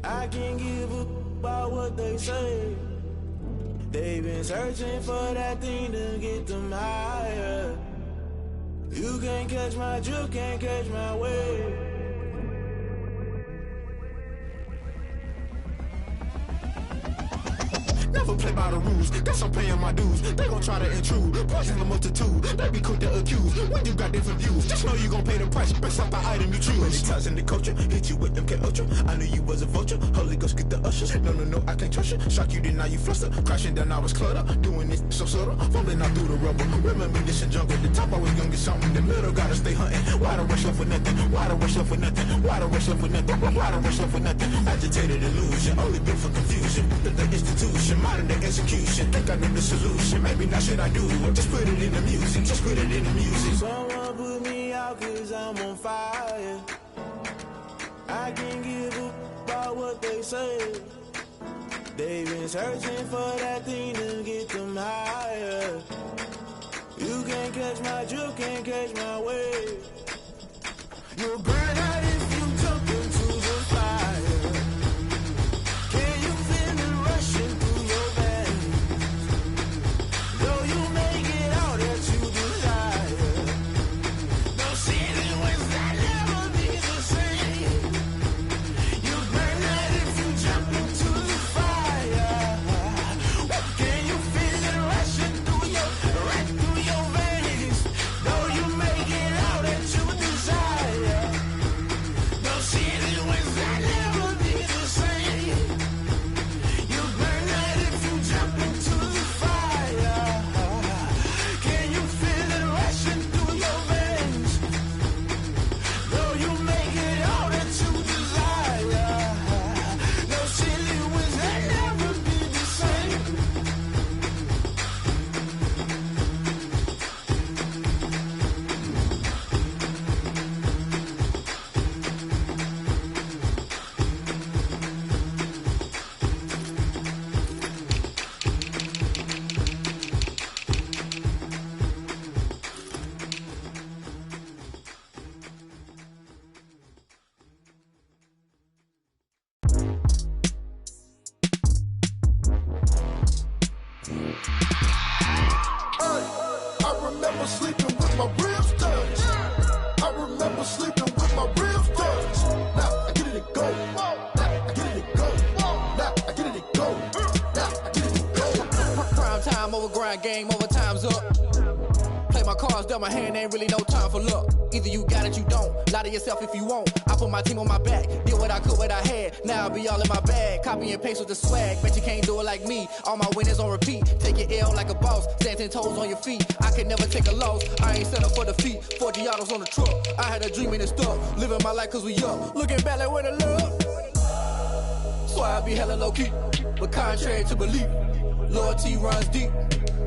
I can't give a about what they say. They've been searching for that thing to get them higher. You can't catch my drift, can't catch my wave. Never play by the rules, guess I'm paying my dues. They gon' try to intrude, poison the multitude. They be quick to accuse, when you got different views. Just know you gon' pay the price, based off the item you choose. Many ties in the culture, hit you with them K-Ultra. I knew you was a vulture, Holy Ghost get the ushers. No, I can't trust you. Shock you, then now you fluster. Crashing down, I was cluttered. Doing this so subtle, falling out through the rubble. Remember this in jungle, the top always gonna get something. In the middle, gotta stay hunting. Why the rush left with nothing? Why the rush left with nothing? Why the rush left with nothing? Why the rush left with nothing? Agitated illusion, only built for confusion. The institution, modern day execution. Think I know the solution, maybe not should I do it. Just put it in the music, just put it in the music. Someone put me out 'cause I'm on fire. I can't give a about what they say. They've been searching for that thing to get them higher. You can't catch my drift, can't catch my wave. You'll burn out if you jump into the fire. Can you feel it rushing through your veins? Though you make it out that you desire. No ceiling was that never be the same. You burn out if you jump into the fire. Can you feel it rushing through your veins? Though you make it out that you desire. No ceiling was that never be the same. You burn out if you jump into the fire. Can you feel it rushing through your veins? Though you make it all that you desire. No ceiling was that never be the same. I remember sleeping with my ribs touched. I remember sleeping with my ribs touched. Now I get it and go. Now I get it and go. Now I get it and go. Now I get it and go. Prime time over grind game, over time's up. Play my cards, dealt my hand, ain't really no time for luck. Either you got it, you don't. Lie to yourself if you won't. I put my team on my back, did what I could, what I had. Now I'll be all in my bag, copy and paste with the swag. Bet you can't do it like me. All my winners on repeat. Take your L like a boss, stand 10 toes on your feet. I can never take a loss. I ain't set up for defeat. 40 autos on the truck. I had a dream and it stuck. Living my life 'cause we up. Looking back like where the love. So I be hella low key, but contrary to belief, loyalty runs deep.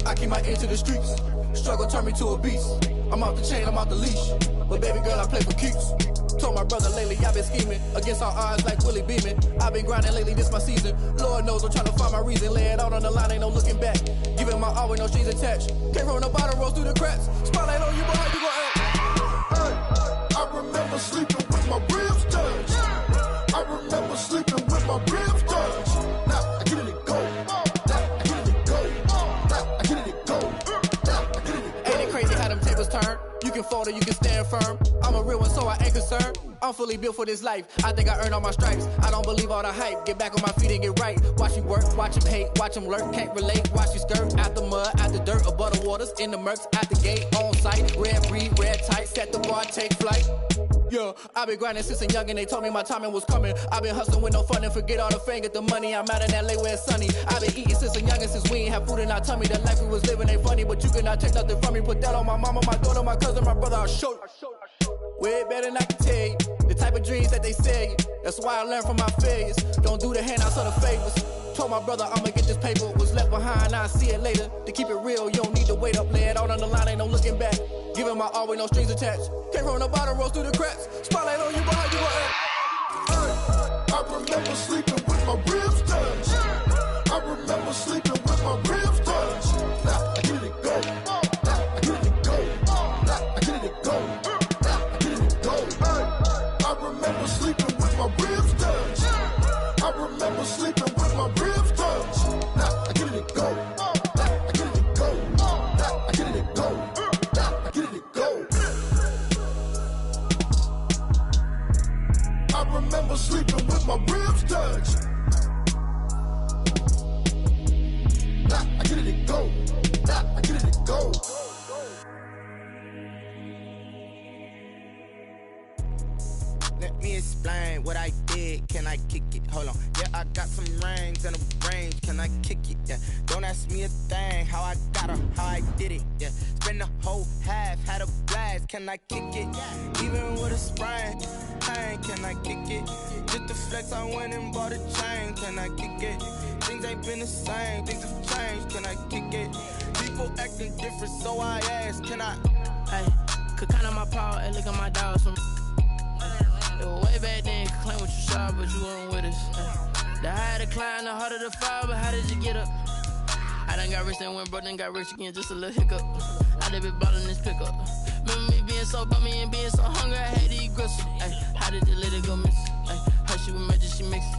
I keep my ear to the streets. Struggle turned me to a beast. I'm off the chain, I'm off the leash. But baby girl, I play for keeps. Told my brother lately, I've been scheming against all odds like Willie Beeman. I've been grinding lately, this my season. Lord knows I'm trying to find my reason. Lay it out on the line, ain't no looking back. Giving my all with no strings attached. Came from the bottom, rose through the cracks. Spotlight on you, boy, how you gon' act? I remember sleeping with my ribs touched. I remember sleeping with my ribs touched. Now I get it and go. Now I get it and go. Now I get it and go. Now I get it and go. Ain't it crazy how how them tables turn. You can fold or you can stand firm. I'm a real one, so I ain't concerned. I'm fully built for this life. I think I earned all my stripes. I don't believe all the hype. Get back on my feet and get right. Watch me work, watch him hate, watch him lurk. Can't relate, watch you skirt. Out the mud, out the dirt, above the waters, in the murks, out the gate, on site. Red breed, red tight, set the bar, take flight. Yeah, I been grinding since a youngin', they told me my timing was coming. I been hustling with no fun and forget all the fame, get the money. I'm out in LA where it's sunny. I been eating since a youngin', since we ain't have food in our tummy. The life we was living ain't funny, but you cannot take nothing from me. Put that on my mama, my daughter, my cousin, my brother, I'll show you. Way better than I can tell you. The type of dreams that they sell you. That's why I learned from my failures. Don't do the handouts or the favors. Told my brother I'ma get this paper. Was left behind, I'll see it later. To keep it real, you don't need to wait up. Lay it out on the line, ain't no looking back. Giving my all with no strings attached. Came from the bottom, rose through the cracks. Spotlight on you, but how you gon' act? I remember sleeping with my ribs touched. I remember sleeping with my ribs touched. Now I get it go. Now I get it go. Now I get it go. Now I get it go. I remember sleeping with my ribs touched. I remember sleeping with my ribs touched. Now I get it go. Now I get it go. Now I get it go. Now I get it go. I remember sleeping with my ribs touched. Now I get it go. Now I get it go. Let me explain what I did. Can I kick it? Hold on. Yeah, I got some rings and a range. Can I kick it? Yeah. Don't ask me a thing. How I got her, how I did it. Yeah. Spend the whole half, had a blast. Can I kick it? Even with a sprain. Hey, can I kick it? Just to flex, I went and bought a chain. Can I kick it? Things ain't been the same. Things have changed. Can I kick it? People acting different, so I ask. Can I? Hey, could count on my power and look at my dogs from. It was way back then, could claim what you saw, but you weren't with us. The higher the climb, the harder the fall, but how did you get up? I done got rich and went broke, then got rich again, just a little hiccup. I done been ballin' this pickup. Remember me being so bummy and being so hungry, I had to eat gristle. How did the lady go miss? Her she was magic, she mixed.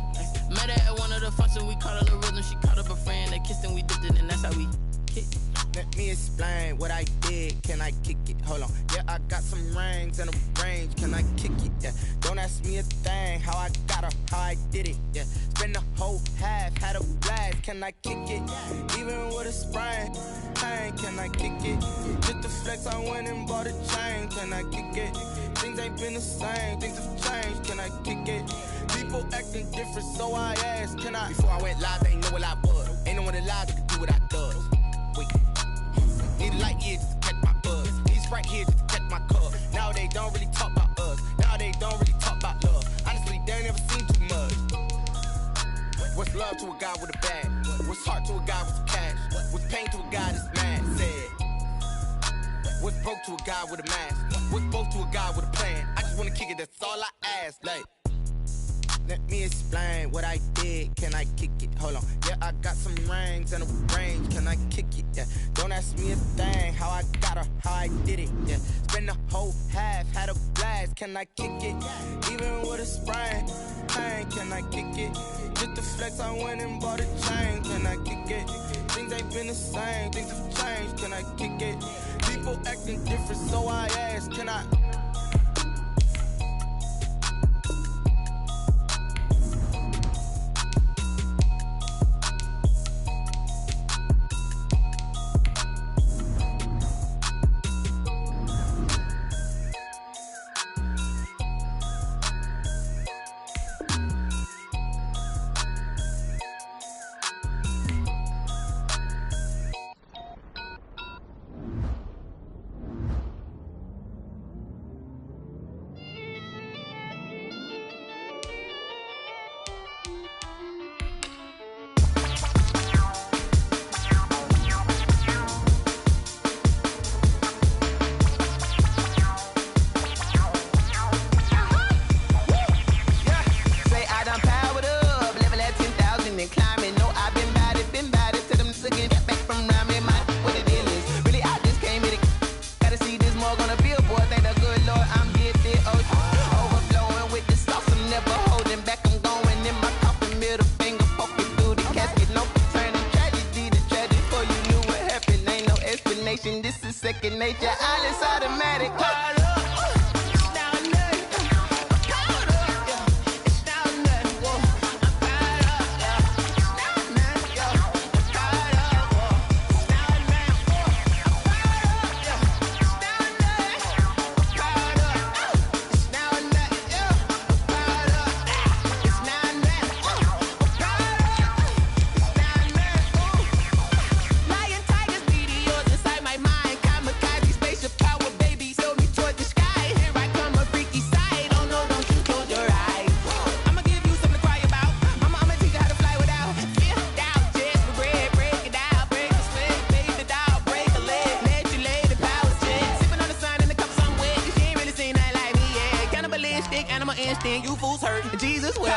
Met her at one of the functions, we caught her the rhythm, she caught up a friend, they kissed and we dipped it, and that's how we kicked. Let me explain what I did. Can I kick it? Hold on. Yeah, I got some rings and a range. Can I kick it? Yeah. Don't ask me a thing. How I got her, how I did it. Yeah. Spend the whole half, had a blast. Can I kick it? Even with a sprain. Hey, can I kick it? Just to flex, I went and bought a chain. Can I kick it? Things ain't been the same. Things have changed. Can I kick it? People acting different, so I asked. Can I? Before I went live, they ain't know what I was. Ain't no one alive that could do what I does. Wait. Need a light here just to catch my buzz. These right here just to catch my cup. Now they don't really talk about us. Now they don't really talk about love. Honestly, they ain't never seen too much. What's love to a guy with a bag? What's heart to a guy with some cash? What's pain to a guy that's mad? Said. What's broke to a guy with a mask? What's both to a guy with a plan? I just wanna kick it, that's all I ask. Like. Let me explain what I did. Can I kick it? Hold on. Yeah, I got some rings and a range. Can I kick it? Yeah. Don't ask me a thing. How I got her, how I did it. Yeah. Spend the whole half, had a blast. Can I kick it? Even with a sprain. Hey, can I kick it? Just to flex, I went and bought a chain. Can I kick it? Things ain't been the same. Things have changed. Can I kick it? People acting different, so I ask. Can I? nature, all is automatic. Call up. You fools hurt. Jesus will.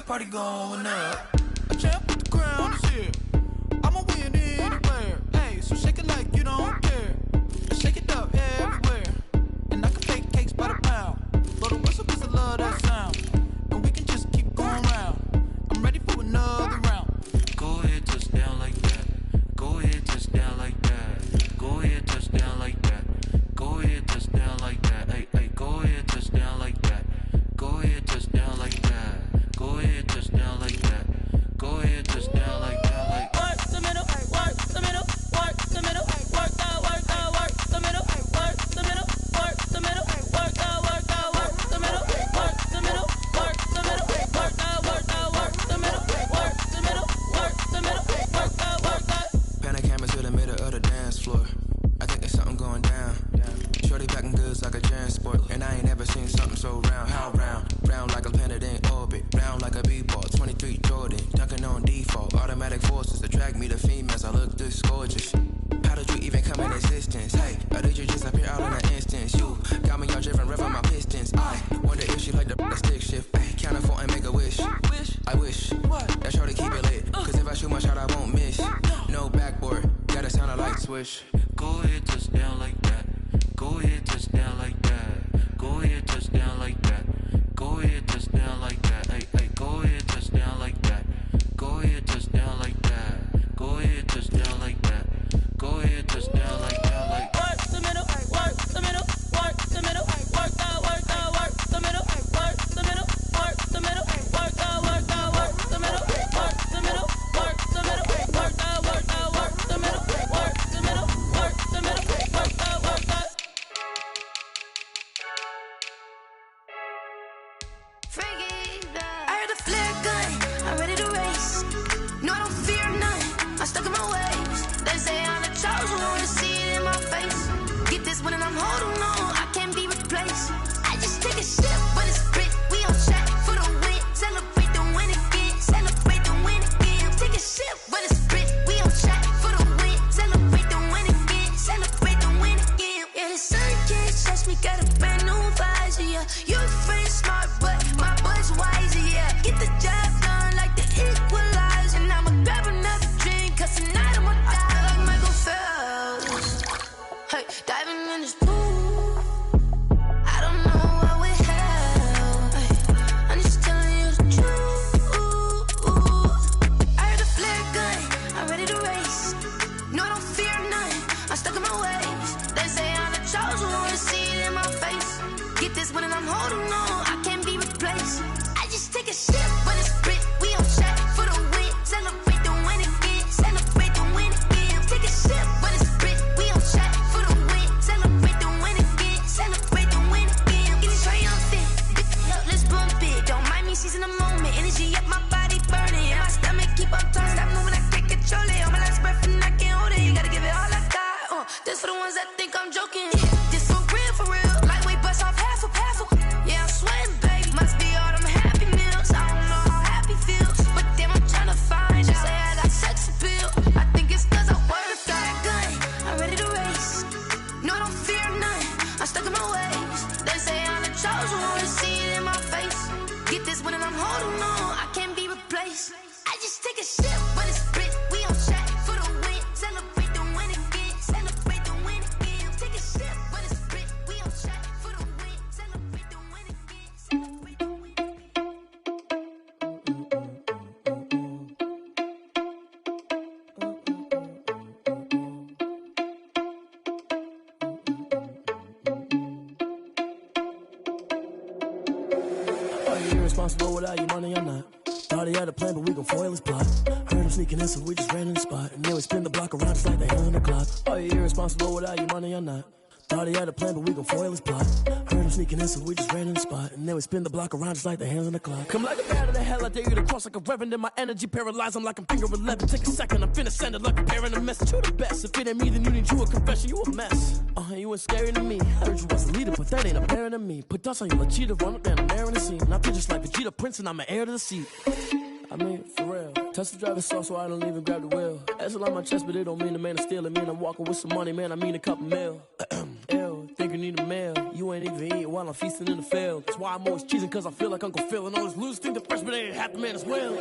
Party going up. A champ with the crown is here. I'ma win anywhere. Hey, so shake it like you don't care. Shake it up everywhere. And I can bake cakes by the pound. Blow the whistle 'cause I love that sound. And we can just keep going round. I'm ready for another round. Go ahead, touch down like that. Go ahead, touch down like that. Go ahead, touch down like that. Go ahead, touch down like that. Hey, hey, go ahead, touch down like that. Go ahead, touch down like that. Go ahead, touch down like that. Go ahead, touch down like that. Like work the middle, work the middle, work the middle, work the middle, work the middle, work the middle, work the middle, work the middle, work the middle, work the middle, work the middle, work the middle, work the. Pan a camera to the middle of the dance floor. I think there's something going down. Shorty packing goods like a transport, and I ain't never seen something so round. How round? Round like a planet in orbit, round like a b-ball. 23 Jordan, dunking on default. Automatic forces attract me to females. I look this gorgeous. How did you even come in existence? Hey, or did you just appear out in an instance? You got me all driven, revving my pistons. I wonder if she like the stick shift. Ay, count it 4 and make a wish. I wish that shorty keep it lit. 'Cause if I shoot my shot, I won't miss. No backboard, gotta sound a light switch. go ahead, touch down like that. Go ahead, touch down like that. Go ahead, touch down like that. Go ahead, touch down like that. Hey, hey, go ahead, touch down like that. Go ahead, touch down like that. Go ahead, touch down like that. Go ahead, touch down like that. Like work the middle, work the middle, work the middle, work the middle, work the middle, work the middle, work the middle, work the middle, work the middle, work the middle, work the middle, work the middle, work the middle, work the. Freaky. race. No, I don't fear nothing. I'm stuck in my ways. They say I'm the chosen one, see it in my face. Get this one and I'm holding on. I can't be replaced. I just take a sip, but it's Brit. We on track for the win. Celebrate the win again. Celebrate the win again. Take a sip, but it's Brit. We on track for the win. Celebrate the win again. Celebrate the win again. Getting triumphant. Let's bump it. Don't mind me seizing the moment. Energy up my body burning. And my stomach keep on turning. Stop moving, I can't control it. On my last breath and I can't hold it. You gotta give it all I got. This for the ones that think I'm joking. This for real, for real. Lightweight bust off half a half a. Yeah, I'm sweating, babe. Must be all them happy meals. I don't know how happy feels, but damn, I'm tryna find. Just say I got sex appeal. I think it's 'cause I work that gun. I'm ready to race. No, I don't fear nothing. I'm stuck in my ways. They say I'm the chosen one, see it in my face. Get this one and I'm holding on. I can't be replaced. I just take a sip, but it's Brit. We on track for the win. Celebrate the win again. Celebrate the win again. Take a sip, but it's Brit. We on track for the win. Celebrate the win again. Celebrate the win Are you irresponsible without your money or not? Thought he had a plan, but we gon' foil his plot. Heard him sneaking in, so we just ran in the spot. And then we spin the block around just like the hand on the clock. Are you irresponsible without your money or not? Thought he had a plan, but we gon' foil his plot. Heard him sneaking in, so we just ran in the spot. And then we spin the block around just like the hands on the clock. Come like a bat of the hell, I dare you to cross like a reverend. In my energy paralyzed, I'm like I'm finger 11. Take a second, I'm finna send it like a parent a message. You the best, if it ain't me, then you need you a confession. You a mess, you ain't scary to me. Heard you was a leader, but that ain't apparent to me. Put dust on you like cheetah, run up down the air in the scene. Not just like Vegeta Prince, and I'm an heir to the seat. I mean, for real. Touch the driver's soft so I don't even grab the wheel. That's on my chest, but it don't mean the man is stealing. Mean I'm walking with some money, man, I mean a couple mil. Ew, think you need a meal. You ain't even eating while I'm feasting in the field. That's why I'm always cheesing, cause I feel like Uncle Phil. And all this loose think the freshman ain't half the man as well.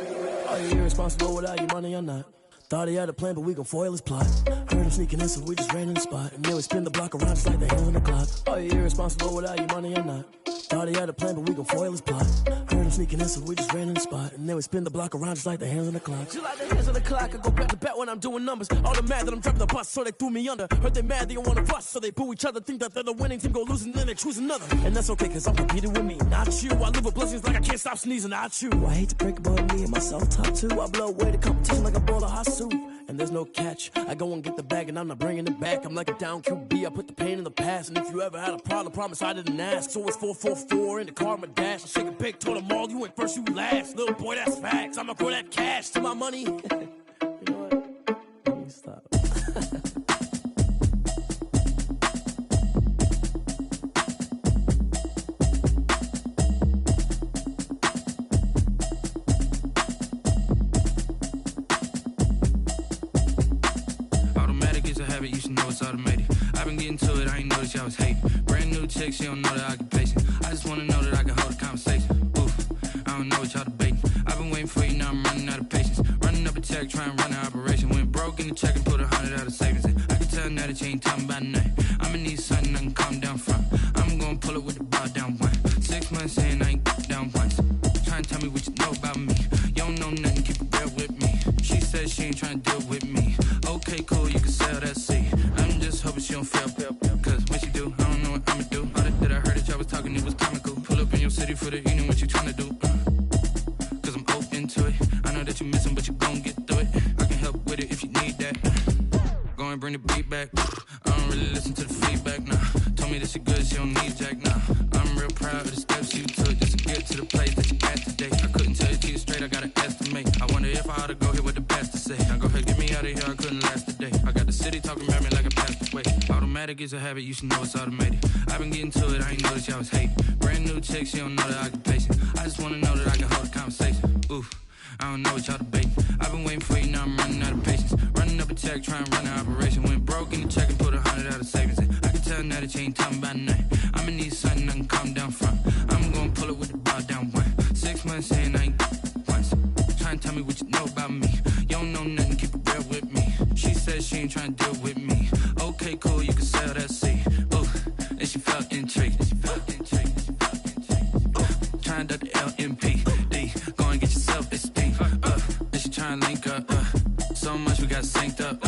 Are you irresponsible without your money or not? Thought he had a plan, but we gon' foil his plot. Heard him sneaking in, so we just ran in the spot. And then we spin the block around just like the hand on the clock. Are you irresponsible without your money or not? Thought he had a plan, but we gon' foil his plot. Heard him sneaking in, so we just ran in the spot. And then we spin the block around just like the hands on the clock. Just like the hands on the clock, I go back to back when I'm doing numbers. All the mad that I'm driving the bus, so they threw me under. Heard they mad, they don't wanna bust, so they boo each other. Think that they're the winning team, go losing, then they choose another. And that's okay, cause I'm competing with me, not you. I live with blessings like I can't stop sneezing, not you. I hate to break about me and my self-talk too. I blow away the competition like a bowl of hot soup. And there's no catch. I go and get the bag and I'm not bringing it back. I'm like a down QB, I put the pain in the past. And if you ever had a problem, promise I didn't ask. So it's 444 in the car, my dash. I shake a big, told them all, you went first, you last. Little boy, that's facts. I'ma grow that cash to my money. You know what? Let me stop. You should know it's automated. I've been getting to it, I ain't noticed y'all was hating. Brand new chick, she don't know the occupation. I just wanna know that I can hold a conversation. Oof, I don't know what y'all debating. I've been waiting for you, now I'm running out of patience. Running up a check, trying to run an operation. Went broke in the check and put 100 out of savings in. I can tell now that you ain't talking about nothing. I'ma need something I can calm down from. I'm gonna pull it with the bar down one. 6 months in, I ain't down once. Trying to tell me what you know about me. You don't know nothing, keep it real with me. She said she ain't trying to deal with me. Okay, cool, you can sell that seat. I'm just hoping she don't fail, cause when she do, I don't know what I'ma do. All that I heard that y'all was talking, it was comical. Pull up in your city for the evening, what you tryna do? Cause I'm open to it. I know that you missing, but you gon' get through it. I can help with it if you need that. Go and bring the beat back. I don't really listen to the feedback, nah. Told me that she good, she don't need jack, nah. I'm real proud of the steps you took just to get to the place that you at today. I couldn't tell you to you straight, I gotta estimate. I wonder if I ought to go here with the best to say. Now go ahead, get me out of here, I couldn't last today. I got the city talking about me like a passed away. Automatic is a habit, you should know it's automated. I've been getting to it, I ain't noticed y'all was hating. Brand new chick, she don't know the occupation. I just wanna know that I can hold a conversation. Oof, I don't know what y'all debating. I've been waiting for you, now I'm running out of patience. Running up a check, trying to run an operation. Went broke in the check and put 100 out of savings in. I can tell now that you ain't talking about nothing. I'ma need something I can calm down from. I'm gonna pull it with the bar down one. 6 months in, I ain't once. Trying to tell me what you know about me. You don't know nothing, keep it real with me. She said she ain't trying to deal with me. Okay, cool, you can sell that seat. Ooh, and she felt intrigued. Trying to the LMPD. Go and get your self-esteem. And she trying to link up. So much we got synced up.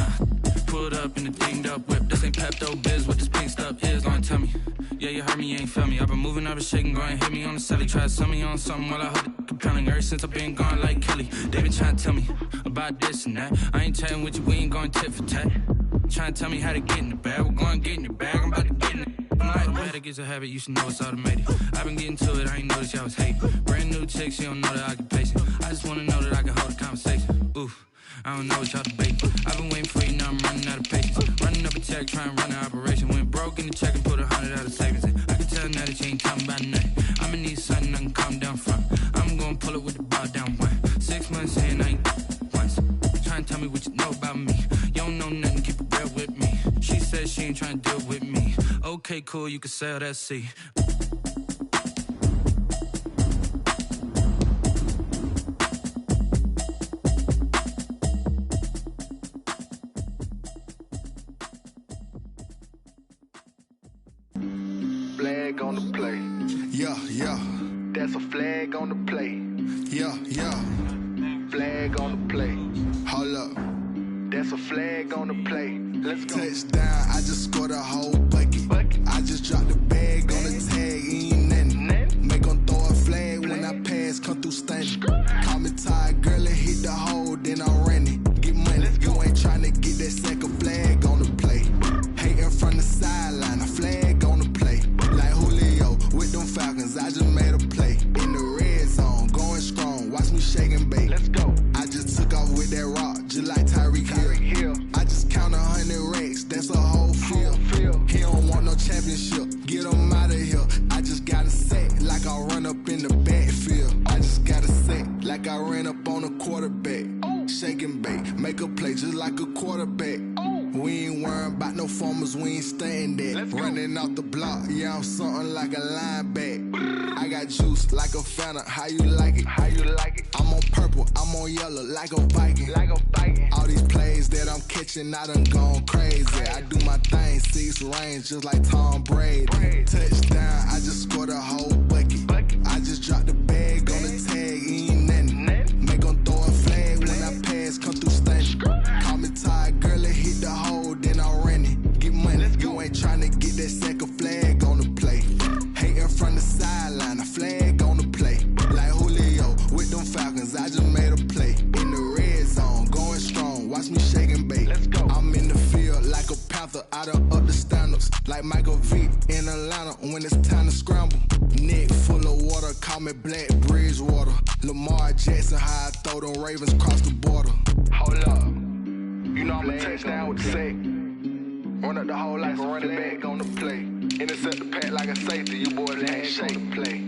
pulled up in the dinged up whip. This ain't Pepto Biz, what this pink stuff is. Go and tell me. Yeah, you heard me, you ain't felt me. I've been moving, I've been shaking, go and hit me on the celly. Try to sell me on something while I hold it compelling. Ever since I've been gone like Kelly. They been trying to tell me about this and that. I ain't chatting with you, we ain't going tit for tat. Trying to tell me how to get in the bag. We're going to get in your bag, I'm about to get in it. I'm like, automatic is a habit, you should know it's automated. I've been getting to it, I ain't noticed y'all was hating. Brand new chick, she don't know that I can pace it. I just wanna know that I can hold a conversation. Oof, I don't know what y'all debating. I've been waiting for you, now I'm running out of patience. Running up a check, trying to run an operation. Went broke in the check and put 100 out of savings in. I can tell now that you ain't talking about nothing. I'ma need something I can calm down from. I'm gonna pull it with the ball down one. 6 months in, I ain't once. Trying to tell me what you know about me. You don't know nothing, keep it real with me. She said she ain't trying to deal with me. Okay, cool, you can sell that seat. Flag on the play. Yeah, yeah. That's a flag on the play. Yeah, yeah. Flag on the play. Hold up. That's a flag on the play. Let's go. Touchdown, I just scored a whole bucket. I just dropped the bag on the tag, ain't nothing. Make 'em throw a flag when I pass, come through stunning. Call me tired, girl, and hit the hole, then I'm running. Get money, you ain't tryna get that second flag on the play. Hating from the sideline, a flag on the play. Like Julio with them Falcons, I just made a play. In the red zone, going strong, watch me shake and bake. Let's go. I just took off with that rock, just like Tyreek Hill. I just count 100 racks, that's a whole field. He don't want no championship, get him out of here. I just got a set, like I run up in the backfield. I just got a set, like I ran up on a quarterback. Shake and bake, make a play just like a quarterback. We ain't worrying about no formers, we ain't staying there. Running off the block, yeah, I'm something like a linebacker. I got juice like a Fanta, how you like it? How you like it? I'm on purple, I'm on yellow, like a Viking. Like a Viking. All these plays that I'm catching, I done gone crazy. I do my thing, 6 range, just like Tom Brady. Touchdown, I just scored a whole bucket. I just dropped the bag on the tag, ain't nothing. Make 'em throw a flag when I pass, come through stunning. Call me tired, girl, and hit the hole, then I'm running. Get money, you ain't tryna get that second flag on the play. Hating from the sideline, a flag on the play. Like Julio with them Falcons, I just made a play. In the red zone, going strong, watch me shake and bake. Let's go. I'm in the field like a panther, I done up the standards. Like Michael Vick in Atlanta when it's time to scramble. Neck full of water, call me Black Bridgewater. Lamar Jackson, how I throw them Ravens cross the border. Hold up. You know I'm a touchdown with the sack. Run up the whole like a running back on the play. Intercept the pack like a safety, you boys ain't shake the play.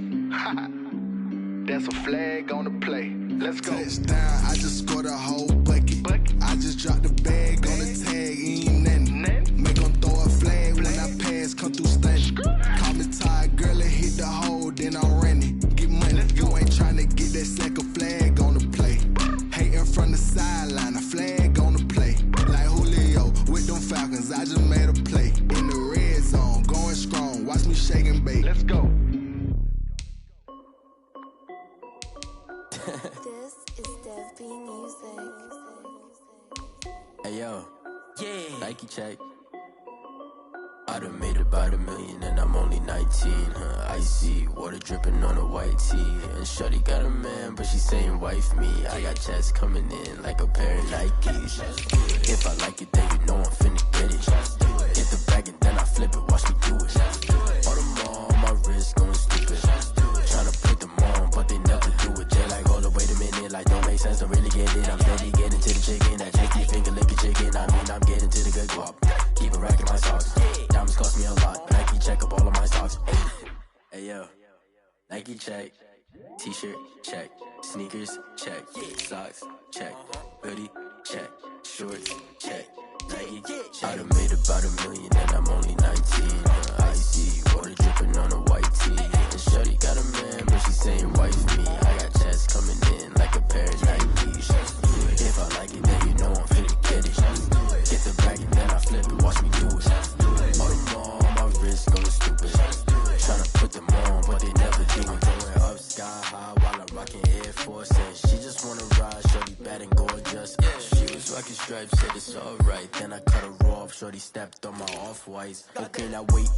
That's a flag on the play. Let's go. Touchdown, I just scored a whole bucket. I just dropped the bag on the tag, ain't nothing. Make 'em throw a flag when I pass, come through stunning. Call me tired, girl, and hit the hole, then I'm running. Get money, you ain't tryna get that second flag on the play. Hating from the sideline, a flag on the play. Like Julio with them Falcons, I just made a play. In the red zone, going strong, watch me shake and bake. Let's go. This is Dev B Music. Hey yo, yeah. Nike check. I done made about $1 million and I'm only 19. Icy water dripping on a white tee. And shorty got a man, but she saying wife me. I got checks coming in like a pair of Nikes. If I like it, then you know I'm finna get it. Get the bag and then I flip it, watch me do it. All them on my wrist going stupid. Tryna put them on, but they never do it. They like, hold up, wait a minute, like don't make sense, I really get it. I'm steady getting to the chicken, that chicky finger licking chicken. I mean, I'm getting to the good guap. Keep a rack in my socks. Diamonds cost me a lot. Nike check up all of my socks. Hey yo, Nike check. T-shirt check. Sneakers check. Socks check. Hoodie check. Shorts check. Nike I done made about $1 million and I'm only 19. Icy water dripping on a white tee. And shorty got a man, but she saying wife me. I got checks coming in like a pair of Nikes. If I like it, then you know I'm finna get it. Get the bag and then I flip it, watch me do it. All them on my wrist going stupid. Tryna put them on, but they never do it. Going up sky high while I'm rocking Air Force. And she just wanna ride, shorty bad and gorgeous. She was rocking stripes, said it's alright. then I cut her off. Shorty stepped on my off-whites. Okay, now wait.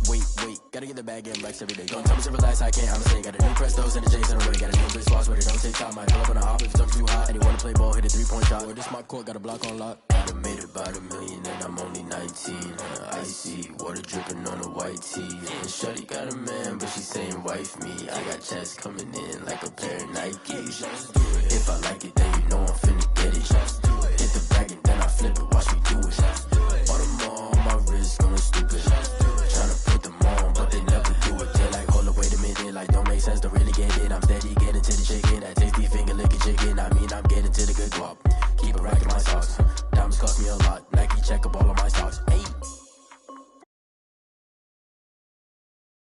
Gotta get the bag and racks every day. Don't tell me to relax, I can't, I'm saying. Got a new Prestos and the J's in the way. Got a new Chris Foss, but it don't take time. Might pull up on the hop if it's too hot. And you wanna play ball, hit a 3-point shot. Or this my court, got a block on lock. I done made about $1 million and I'm only 19. Icy, water dripping on a white tee. And shorty got a man, but she saying wife me. I got checks coming in like a pair of Nikes. If I like it, then you know I'm finna get it.